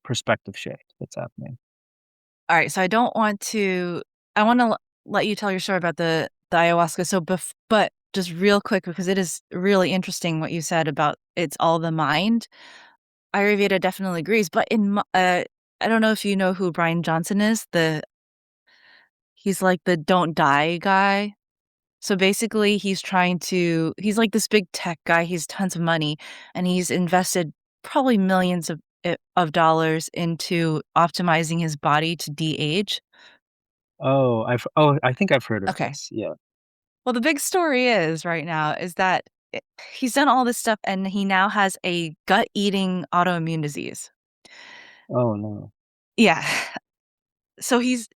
Speaker 3: perspective shift that's happening.
Speaker 1: Alright, so I wanna let you tell your story about the ayahuasca, so but just real quick because it is really interesting what you said about it's all the mind. Ayurveda definitely agrees, but I don't know if you know who Brian Johnson is, He's like the don't die guy. So basically, he's like this big tech guy. He's tons of money and he's invested probably millions of dollars into optimizing his body to de-age.
Speaker 3: I think I've heard of
Speaker 1: Okay.
Speaker 3: this. Yeah.
Speaker 1: Well, the big story is right now is that he's done all this stuff and he now has a gut-eating autoimmune disease.
Speaker 3: Oh no.
Speaker 1: Yeah. So he's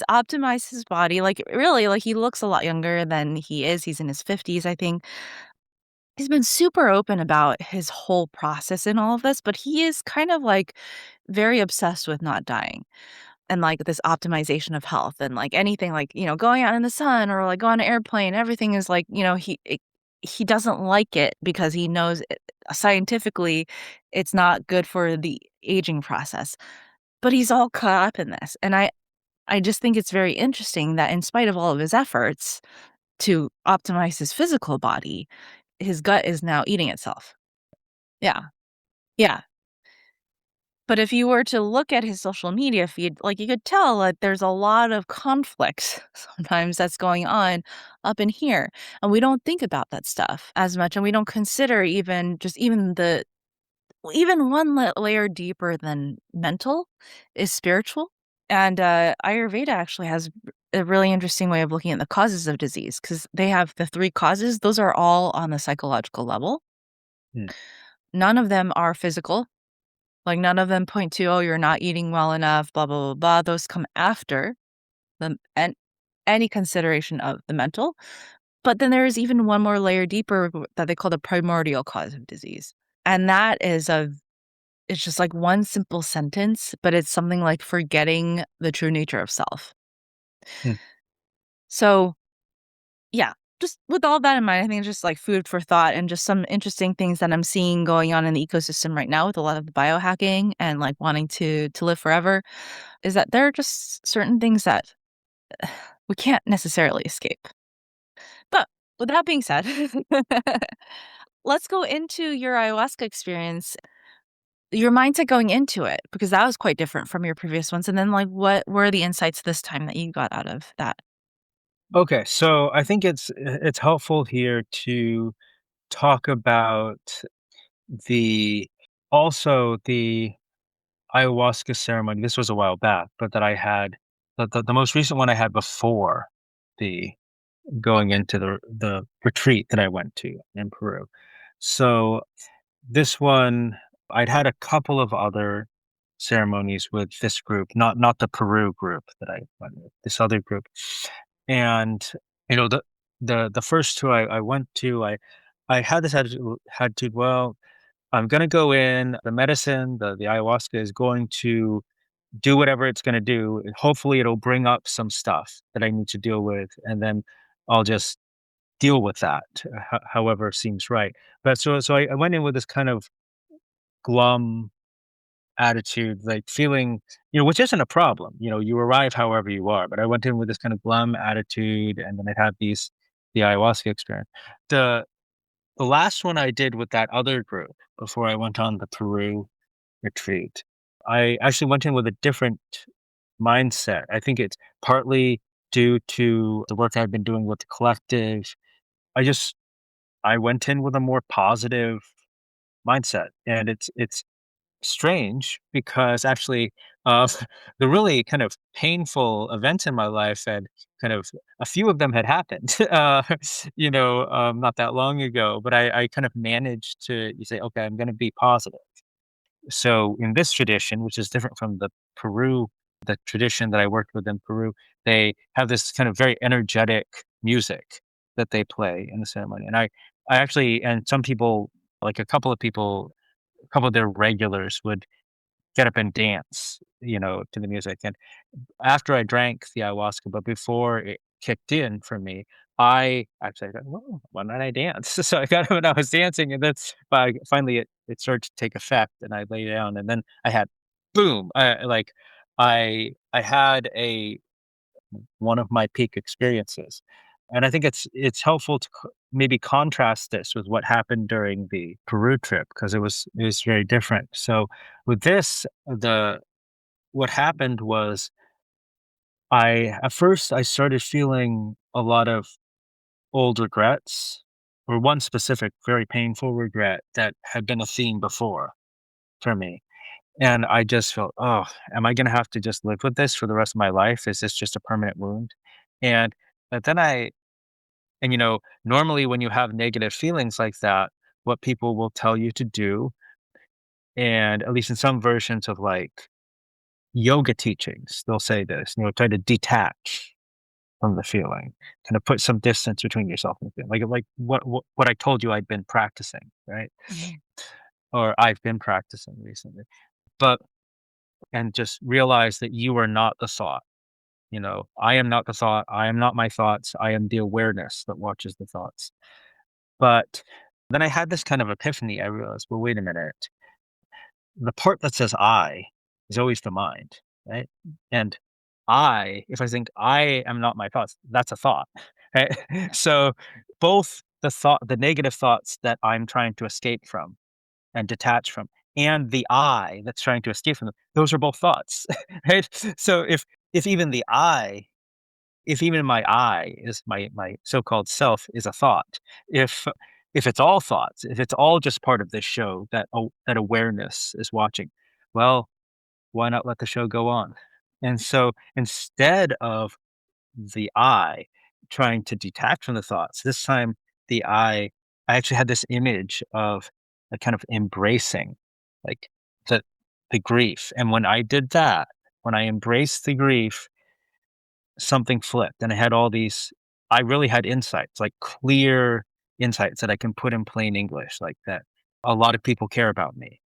Speaker 1: optimized his body, like, really, like, he looks a lot younger than he is. He's in his 50s, I think. He's been super open about his whole process in all of this, but he is kind of, like, very obsessed with not dying and, like, this optimization of health and, like, anything, like, going out in the sun or, like, go on an airplane, everything is, like, he doesn't like it because he knows scientifically it's not good for the aging process. But he's all caught up in this, and I just think it's very interesting that in spite of all of his efforts to optimize his physical body, his gut is now eating itself. Yeah. Yeah. But if you were to look at his social media feed, like, you could tell that there's a lot of conflict sometimes that's going on up in here, and we don't think about that stuff as much, and we don't consider even one layer deeper than mental is spiritual. And Ayurveda actually has a really interesting way of looking at the causes of disease because they have the three causes. Those are all on the psychological level.
Speaker 3: Hmm.
Speaker 1: None of them are physical. Like none of them point to, oh, you're not eating well enough, blah, blah, blah, blah. Those come after the and any consideration of the mental. But then there is even one more layer deeper that they call the primordial cause of disease. And that is it's just like one simple sentence, but it's something like forgetting the true nature of self.
Speaker 3: Hmm.
Speaker 1: So, yeah, just with all that in mind, I think it's just like food for thought and just some interesting things that I'm seeing going on in the ecosystem right now with a lot of the biohacking and like wanting to live forever is that there are just certain things that we can't necessarily escape. But with that being said, let's go into your ayahuasca experience. Your mindset going into it, because that was quite different from your previous ones, and then, like, what were the insights this time that you got out of that?
Speaker 3: Okay, so I think it's helpful here to talk about the the ayahuasca ceremony. This was a while back, but that I had the most recent one I had before the going into the retreat that I went to in Peru. So this one, I'd had a couple of other ceremonies with this group, not the Peru group that I went with, this other group. And the first two I went to, I had this attitude, well, I'm gonna go in, the medicine, the ayahuasca is going to do whatever it's gonna do. And hopefully it'll bring up some stuff that I need to deal with, and then I'll just deal with that, however seems right. But so I went in with this kind of glum attitude, like feeling, which isn't a problem. You arrive however you are. But I went in with this kind of glum attitude, and then I had the ayahuasca experience. The the last one I did with that other group before I went on the Peru retreat, I actually went in with a different mindset. I think it's partly due to the work I've been doing with the collective. I just I went in with a more positive mindset, and it's strange because actually, the really kind of painful events in my life had kind of a few of them had happened, not that long ago. But I kind of managed to say, okay, I'm going to be positive. So in this tradition, which is different from the tradition that I worked with in Peru, they have this kind of very energetic music that they play in the ceremony. And I actually, and some people, like a couple of their regulars would get up and dance, to the music. And after I drank the ayahuasca, but before it kicked in for me, I actually thought, well, why don't I dance? So I got up and I was dancing, and then finally it started to take effect, and I lay down, and then I had boom, I had a one of my peak experiences. And I think it's helpful to maybe contrast this with what happened during the Peru trip because it was very different. So with this, the what happened was At first I started feeling a lot of old regrets, or one specific very painful regret that had been a theme before for me. And I just felt, oh, am I going to have to just live with this for the rest of my life? Is this just a permanent wound? And but then normally when you have negative feelings like that, what people will tell you to do, and at least in some versions of like yoga teachings, they'll say this, try to detach from the feeling, kind of put some distance between yourself and the feeling. Like what I told you I'd been practicing, right?
Speaker 1: Mhm.
Speaker 3: Or I've been practicing recently. But and just realize that you are not the thought. I am not the thought. I am not my thoughts. I am the awareness that watches the thoughts. But then I had this kind of epiphany. I realized, well, wait a minute. The part that says I is always the mind, right? And if I think I am not my thoughts, that's a thought, right? So both the negative thoughts that I'm trying to escape from and detach from, and the I that's trying to escape from them, those are both thoughts, right? So if even the I, if even my I is my so-called self is a thought, if if it's all thoughts, if it's all just part of this show that awareness is watching, well, why not let the show go on? And so instead of the I trying to detach from the thoughts, this time the I actually had this image of a kind of embracing, like the the grief. And when I did that, when I embraced the grief, something flipped, and I really had insights, like clear insights that I can put in plain English, like that a lot of people care about me,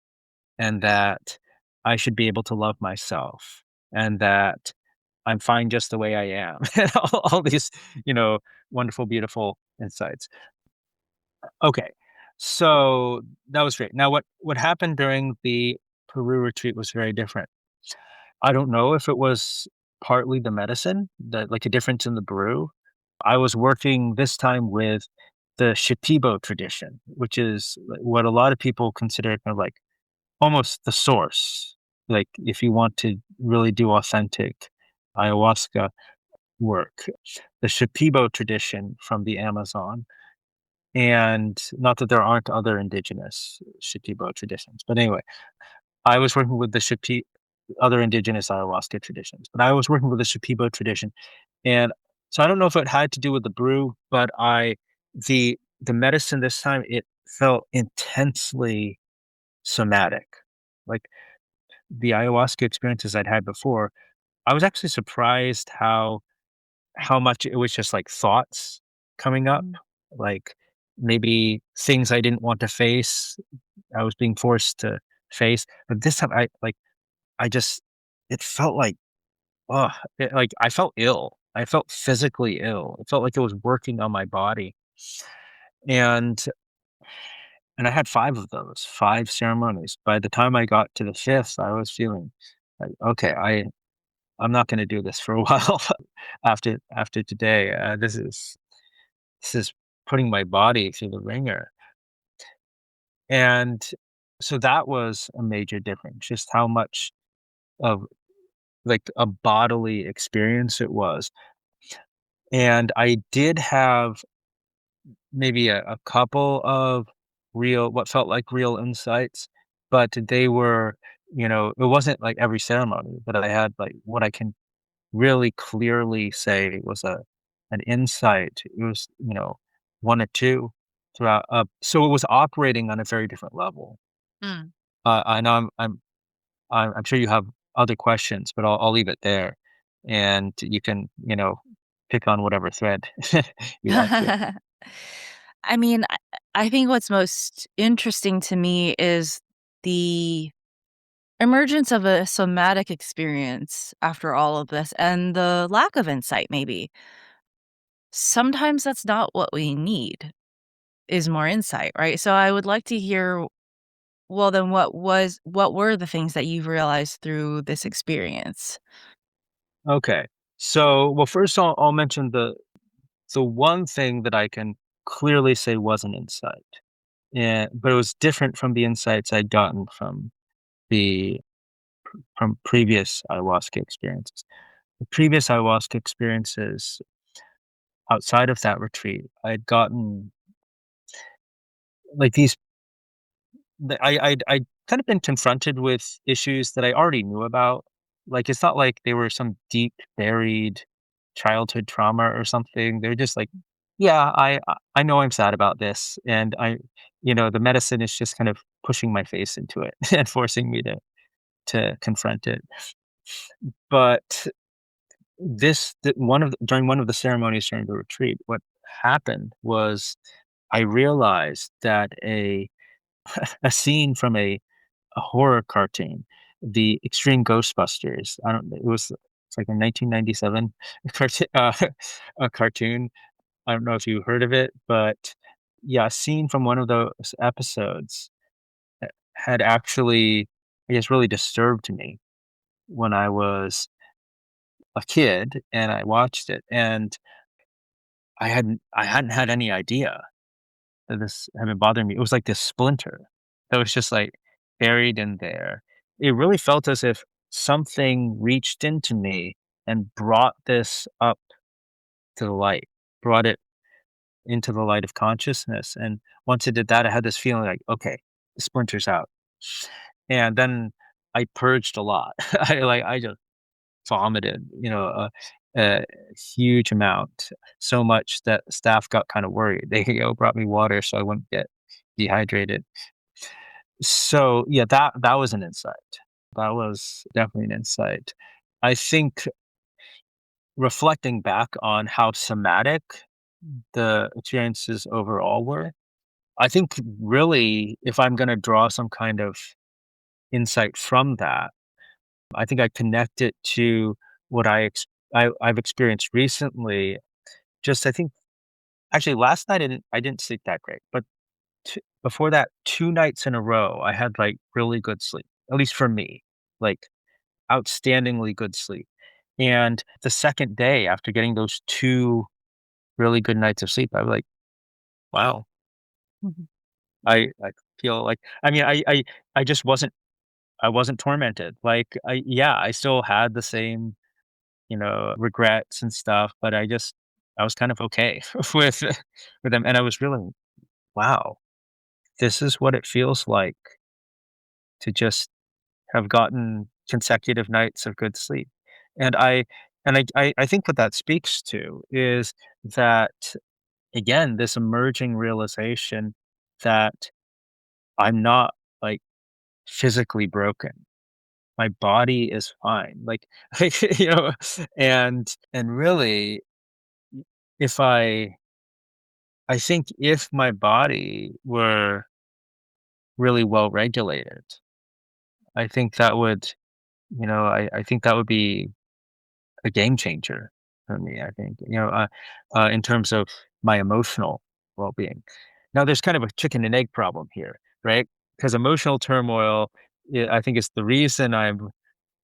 Speaker 3: and that I should be able to love myself, and that I'm fine just the way I am. And all these, you know, wonderful, beautiful insights. Okay. So that was great. Now what happened during the Peru retreat was very different. I don't know if it was partly the medicine, like a difference in the brew. I was working this time with the Shipibo tradition, which is what a lot of people consider kind of like almost the source. Like if you want to really do authentic ayahuasca work, the Shipibo tradition from the Amazon. And not that there aren't other indigenous Shipibo traditions, but anyway, I was working with the other indigenous ayahuasca traditions, but I was working with the Shipibo tradition. And so I don't know if it had to do with the brew, but the medicine this time, it felt intensely somatic. Like the ayahuasca experiences I'd had before, I was actually surprised how much it was just like thoughts coming up, like maybe things I didn't want to face, I was being forced to face. But this time I just it felt like, oh, like I felt ill. I felt physically ill. It felt like it was working on my body. And I had 5 of those, 5 ceremonies. By the time I got to the 5th, I was feeling like, okay, I'm not gonna do this for a while after today. This is putting my body through the ringer. And so that was a major difference, just how much of like a bodily experience it was. And I did have maybe a couple of what felt like real insights, but they were, it wasn't like every ceremony, but I had like what I can really clearly say was an insight. It was, 1 or 2 throughout. So it was operating on a very different level.
Speaker 1: Mm.
Speaker 3: I know I'm sure you have other questions, but I'll leave it there, and you can, pick on whatever thread you like to.
Speaker 1: I mean, I think what's most interesting to me is the emergence of a somatic experience after all of this and the lack of insight, maybe. Sometimes that's not what we need, is more insight, right? So I would like to hear, well, then what were the things that you've realized through this experience?
Speaker 3: Okay, so well, first I'll mention the one thing that I can clearly say was an insight, but it was different from the insights I'd gotten the from previous ayahuasca experiences. the previous ayahuasca experiences outside of that retreat, I'd gotten like these I'd kind of been confronted with issues that I already knew about. Like, it's not like they were some deep buried childhood trauma or something. They're just like, yeah, I know I'm sad about this, and the medicine is just kind of pushing my face into it and forcing me to confront it. But during one of the ceremonies during the retreat, what happened was I realized that a scene from a horror cartoon, the Extreme Ghostbusters. I don't. It's like a 1997 a cartoon. I don't know if you heard of it, but yeah, a scene from one of those episodes had actually, I guess, really disturbed me when I was a kid, and I watched it, and I hadn't had any idea that this had been bothering me. It was like this splinter that was just like buried in there. It really felt as if something reached into me and brought this up to the light, brought it into the light of consciousness. And once it did that, I had this feeling like, okay, the splinter's out. And then I purged a lot. I just vomited, a huge amount, so much that staff got kind of worried. They brought me water so I wouldn't get dehydrated. So yeah, that was an insight. That was definitely an insight. I think reflecting back on how somatic the experiences overall were, I think really if I'm going to draw some kind of insight from that, I think I connect it to what I've experienced recently. Just I think actually last night I didn't sleep that great, but before that, 2 nights in a row, I had, like, really good sleep, at least for me, like, outstandingly good sleep, and the 2nd day after getting those 2 really good nights of sleep, I was like, "Wow." Mhm. I feel like I mean, I just wasn't tormented, like, I still had the same, regrets and stuff, but I was kind of okay with them, and I was really, "Wow, this is what it feels like to just have gotten consecutive nights of good sleep." And I think what that speaks to is that, again, this emerging realization that I'm not, like, physically broken. My body is fine. Like, and really, if I think if my body were really well regulated, I think that would, I think that would be a game changer for me, I think, in terms of my emotional well-being. Now, there's kind of a chicken and egg problem here, right? Because emotional turmoil, I think, is the reason I'm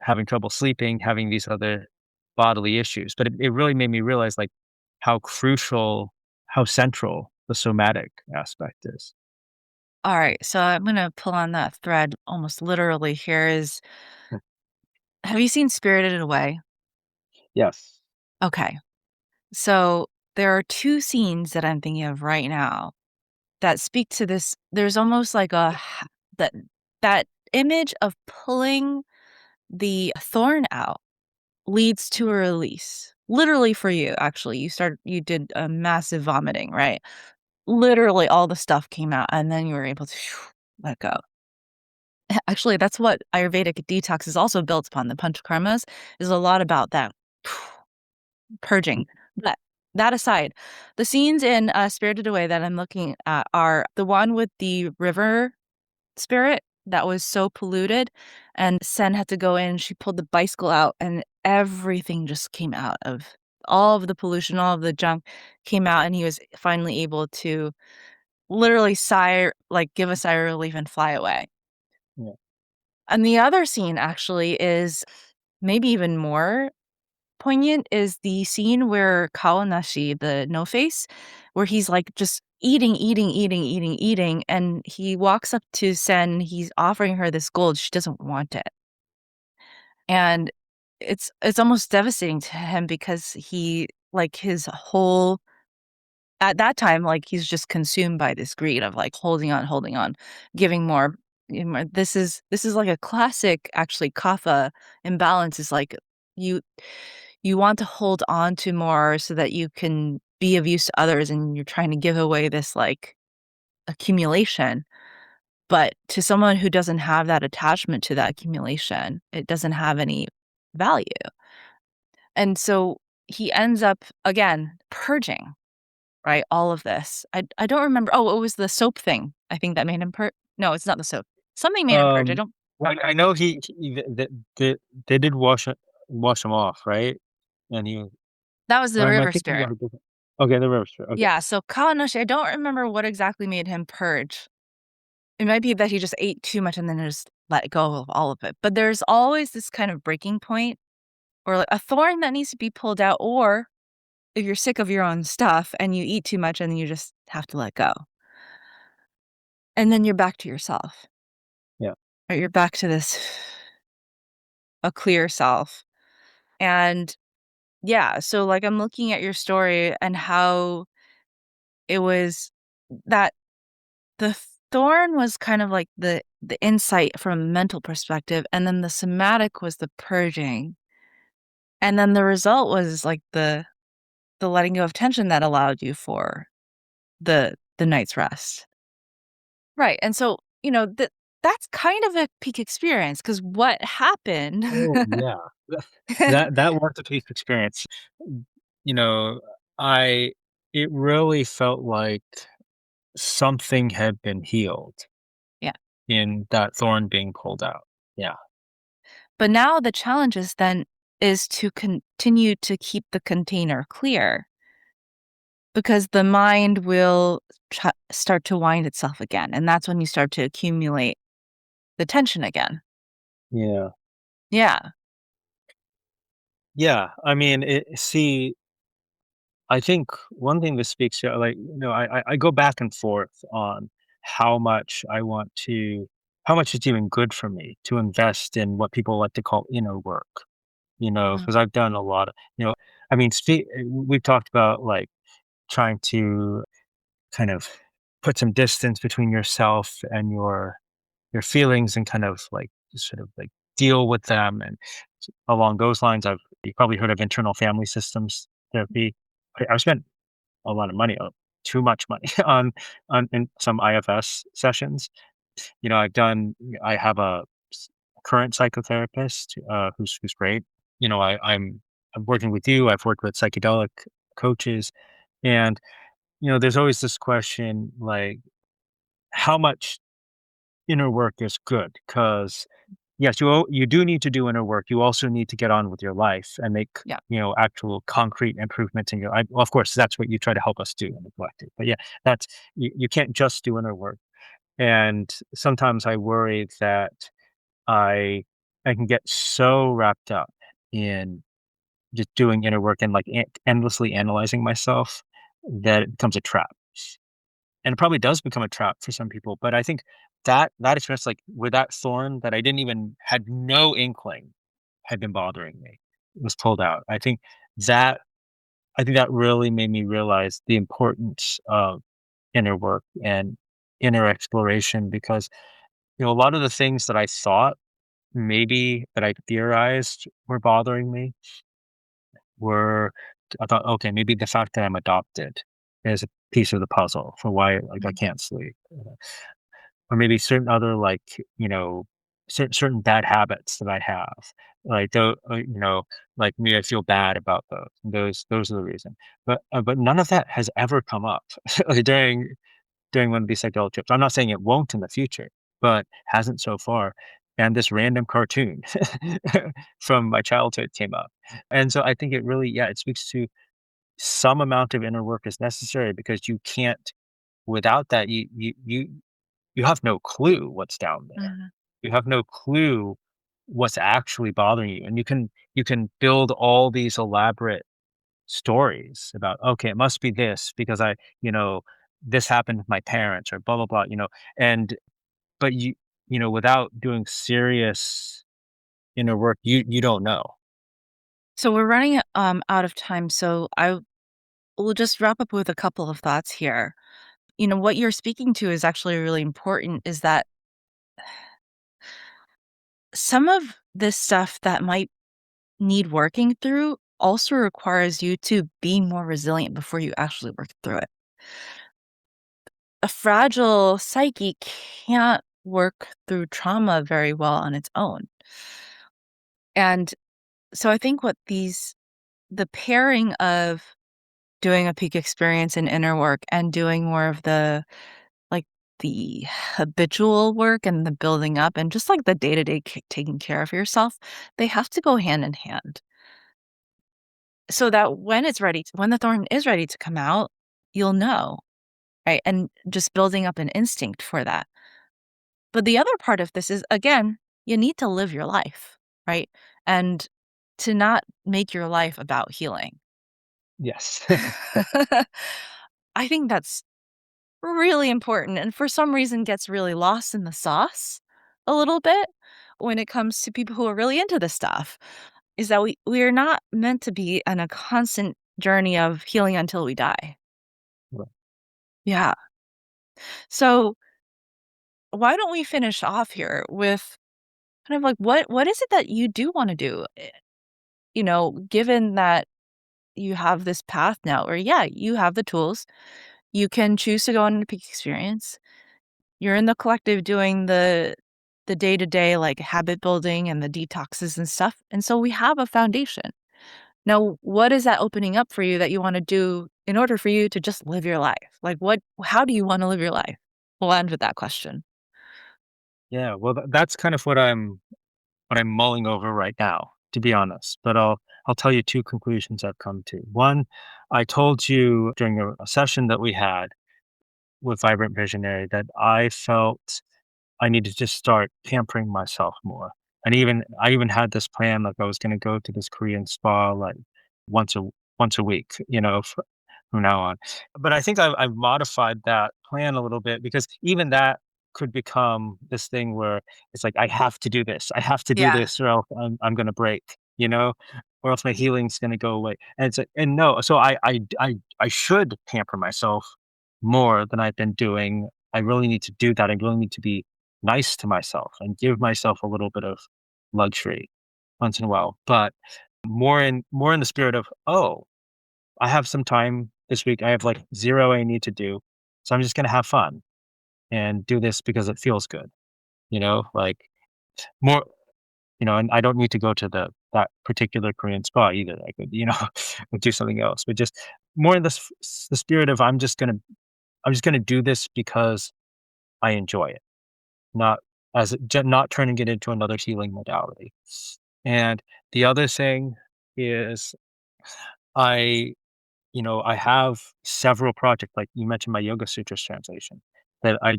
Speaker 3: having trouble sleeping, having these other bodily issues. But it really made me realize, like, how crucial, how central the somatic aspect is.
Speaker 1: All right, so I'm gonna pull on that thread almost literally here is have you seen Spirited Away?
Speaker 3: Yes.
Speaker 1: Okay. So there are 2 scenes that I'm thinking of right now that speak to this. There's almost like that that image of pulling the thorn out leads to a release. Literally for you, actually. You did a massive vomiting, right? Literally all the stuff came out and then you were able to let go. Actually, that's what Ayurvedic detox is also built upon. The panchakarmas is a lot about that purging. But that aside, the scenes in Spirited Away that I'm looking at are the one with the river spirit that was so polluted, and Sen had to go in. She pulled the bicycle out, and everything just came out of all of the pollution, all of the junk came out, and he was finally able to literally give a sigh of relief and fly away.
Speaker 3: Yeah.
Speaker 1: And the other scene actually is maybe even more poignant is the scene where Kaonashi, the no face, where he's like just eating, eating, eating, eating, eating, and he walks up to Sen, he's offering her this gold, she doesn't want it. And it's almost devastating to him because he like his whole at that time, like, he's just consumed by this greed of, like, holding on, giving more, more. This is like a classic, actually, kapha imbalance is, like, you you want to hold on to more so that you can be of use to others, and you're trying to give away this, like, accumulation, but to someone who doesn't have that attachment to that accumulation, it doesn't have any value, and so he ends up, again, purging. Right, all of this. I don't remember. Oh, it was the soap thing, I think that made him no, it's not the soap. Something made him purge, I
Speaker 3: Um,
Speaker 1: don't.
Speaker 3: well, I know he they did wash him off, right? And he
Speaker 1: That was the
Speaker 3: or am I
Speaker 1: river
Speaker 3: thinking
Speaker 1: spirit.
Speaker 3: about a different okay, the river spirit, okay.
Speaker 1: Yeah, so Kawanoshi, I don't remember what exactly made him purge. It might be that he just ate too much and then just let go of all of it, but there's always this kind of breaking point or, like, a thorn that needs to be pulled out, or if you're sick of your own stuff and you eat too much and you just have to let go, and then you're back to yourself,
Speaker 3: Yeah.
Speaker 1: right? You're back to this a clear self, and yeah, so, like, I'm looking at your story and how it was that the thorn was kind of like the insight from a mental perspective, and then the somatic was the purging, and then the result was, like, the letting go of tension that allowed you for the night's rest. Right, and so, that's kind of a peak experience because what happened.
Speaker 3: Oh, yeah. That was a peak experience. You know, I it really felt like something had been healed
Speaker 1: Yeah,
Speaker 3: in that thorn being pulled out. Yeah.
Speaker 1: but now the challenge is to continue to keep the container clear. Because the mind will start to wind itself again, and that's when you start to accumulate the tension again.
Speaker 3: Yeah.
Speaker 1: Yeah.
Speaker 3: Yeah. I mean, see, I think one thing that speaks to like, I go back and forth on how much I want to how much it's even good for me to invest in what people like to call inner work,
Speaker 1: Mhm.
Speaker 3: because I've done a lot of, I mean, we've talked about like trying to kind of put some distance between yourself and your feelings and kind of like sort of like deal with them. And along those lines, you probably heard of internal family systems therapy. I've spent a lot of money, too much money on in some IFS sessions. I have a current psychotherapist who's great. I'm working with you. I've worked with psychedelic coaches, and there's always this question like how much inner work is good because yes, you do need to do inner work. You also need to get on with your life and make
Speaker 1: Yeah.
Speaker 3: actual concrete improvements in your life. Well, of course, that's what you try to help us do in the collective. But yeah, that's you can't just do inner work. And sometimes I worry that I I can get so wrapped up in just doing inner work and like endlessly analyzing myself that it becomes a trap. And it probably does become a trap for some people, but I think that experience, like, with that thorn that I didn't even had no inkling had been bothering me, was pulled out. That I think that really made me realize the importance of inner work and inner exploration because, a lot of the things that I thought maybe that I theorized were bothering me were I thought, "Okay, maybe the fact that I'm adopted is a piece of the puzzle for why, like, I
Speaker 1: Mhm.
Speaker 3: can't sleep." Or maybe certain other, like, certain bad habits that I have, like, like, maybe I feel bad about those. Those are the reason. But none of that has ever come up, like, during one of these psychedelic trips. I'm not saying it won't in the future, but hasn't so far. And this random cartoon from my childhood came up. And so I think it really, yeah, it speaks to some amount of inner work is necessary because you can't without that, you have no clue what's down there.
Speaker 1: Mhm.
Speaker 3: You have no clue what's actually bothering you, and you can build all these elaborate stories about, "Okay, it must be this because you know, this happened with my parents or blah, blah, blah," and but without doing serious inner work, you don't know.
Speaker 1: So we're running out of time, so I will just wrap up with a couple of thoughts here. What you're speaking to is actually really important, is that some of this stuff that might need working through also requires you to be more resilient before you actually work through it. A fragile psyche can't work through trauma very well on its own. And so I think the pairing of doing a peak experience in inner work and doing more of like the habitual work and the building up and just like the day-to-day taking care of yourself, they have to go hand in hand. So that when the thorn is ready to come out, you'll know, right? And just building up an instinct for that. But the other part of this is, again, you need to live your life, right? And to not make your life about healing.
Speaker 3: Yes.
Speaker 1: I think that's really important, and for some reason gets really lost in the sauce a little bit when it comes to people who are really into this stuff, is that we are not meant to be on a constant journey of healing until we die.
Speaker 3: Right.
Speaker 1: Yeah. So why don't we finish off here with kind of like what is it that you do wanna do? Given that you have this path now where, yeah, you have the tools, you can choose to go on a peak experience. You're in the collective doing the day-to-day, like, habit building and the detoxes and stuff, and so we have a foundation. Now, what is that opening up for you that you wanna do in order for you to just live your life? Like, how do you wanna live your life? We'll end with that question.
Speaker 3: Yeah, well, that's kind of what I'm mulling over right now, to be honest. But I'll tell you two conclusions I've come to. One, I told you during a session that we had with Vibrant Visionary that I felt I need to just start pampering myself more. And I even had this plan, like I was going to go to this Korean spa like once a once a week, from now on. But I think I've modified that plan a little bit because even that could become this thing where it's like I have to do this, I have to do
Speaker 1: Yeah.
Speaker 3: this, or else I'm going to break, you know, or else my healing's going to go away. And it's like, and no, so I should pamper myself more than I've been doing. I really need to do that. I really need to be nice to myself and give myself a little bit of luxury once in a while, but more in the spirit of, oh, I have some time this week. I have like zero I need to do. So I'm just going to have fun and do this because it feels good, like more, and I don't need to go to that particular Korean spa either. I could, do something else, but just more in the spirit of I'm just going to do this because I enjoy it, not not turning it into another healing modality. And the other thing is I I have several projects, like you mentioned my Yoga Sutras translation that I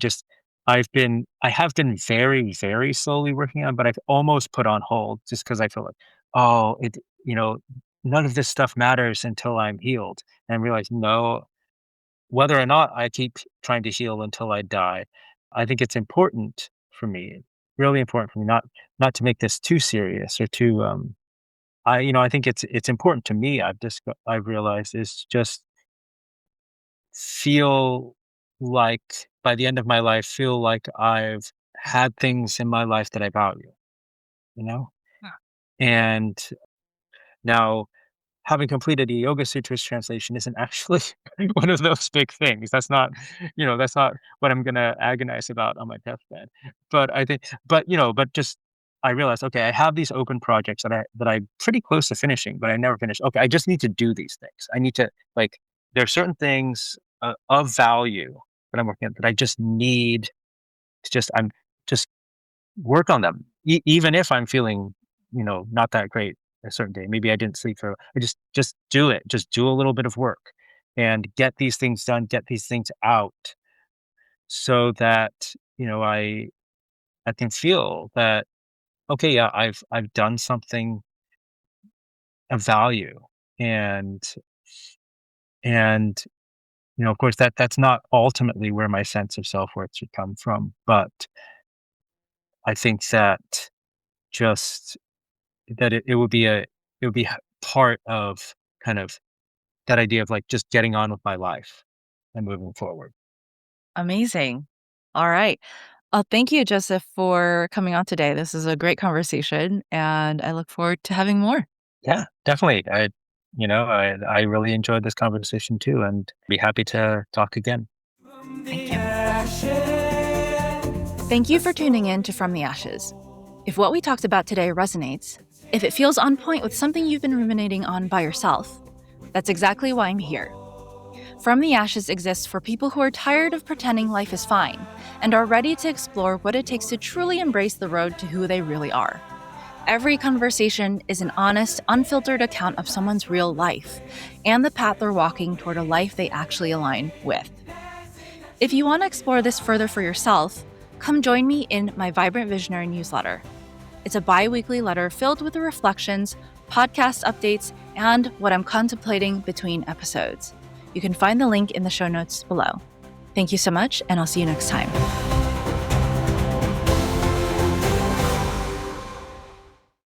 Speaker 3: have been very, very slowly working on, but I've almost put on hold just because I feel like, oh, you know, none of this stuff matters until I'm healed. And I realize, no, whether or not I keep trying to heal until I die, I think it's important for me, really important for me, not to make this too serious or too I think it's important to me. I've realized is just feel like by the end of my life, feel like I've had things in my life that I value, you know?
Speaker 1: Yeah.
Speaker 3: And now having completed a Yoga Sutras translation isn't actually one of those big things. That's not what I'm gonna agonize about on my deathbed. But just I realized, okay, I have these open projects that I'm pretty close to finishing, but I never finished. Okay, I just need to do these things. I need to like there are certain things of value that I'm working on that I just need to I'm just work on them, even if I'm feeling, not that great a certain day. Maybe I didn't sleep for. I just do it. Just do a little bit of work, and get these things done. Get these things out, so that I can feel that okay, yeah, I've done something of value, and and of course that's not ultimately where my sense of self worth should come from, but I think that just that it would be part of kind of that idea of like just getting on with my life and moving forward.
Speaker 1: Amazing. All right. Thank you, Joseph, for coming on today. This is a great conversation, and I look forward to having more.
Speaker 3: Yeah, definitely. I really enjoyed this conversation too, and be happy to talk again.
Speaker 1: Thank you. Thank you for tuning in to From the Ashes. If what we talked about today resonates, if it feels on point with something you've been ruminating on by yourself, that's exactly why I'm here. From the Ashes exists for people who are tired of pretending life is fine and are ready to explore what it takes to truly embrace the road to who they really are. Every conversation is an honest, unfiltered account of someone's real life and the path they're walking toward a life they actually align with. If you want to explore this further for yourself, come join me in my Vibrant Visionary newsletter. It's a bi-weekly letter filled with the reflections, podcast updates, and what I'm contemplating between episodes. You can find the link in the show notes below. Thank you so much, and I'll see you next time.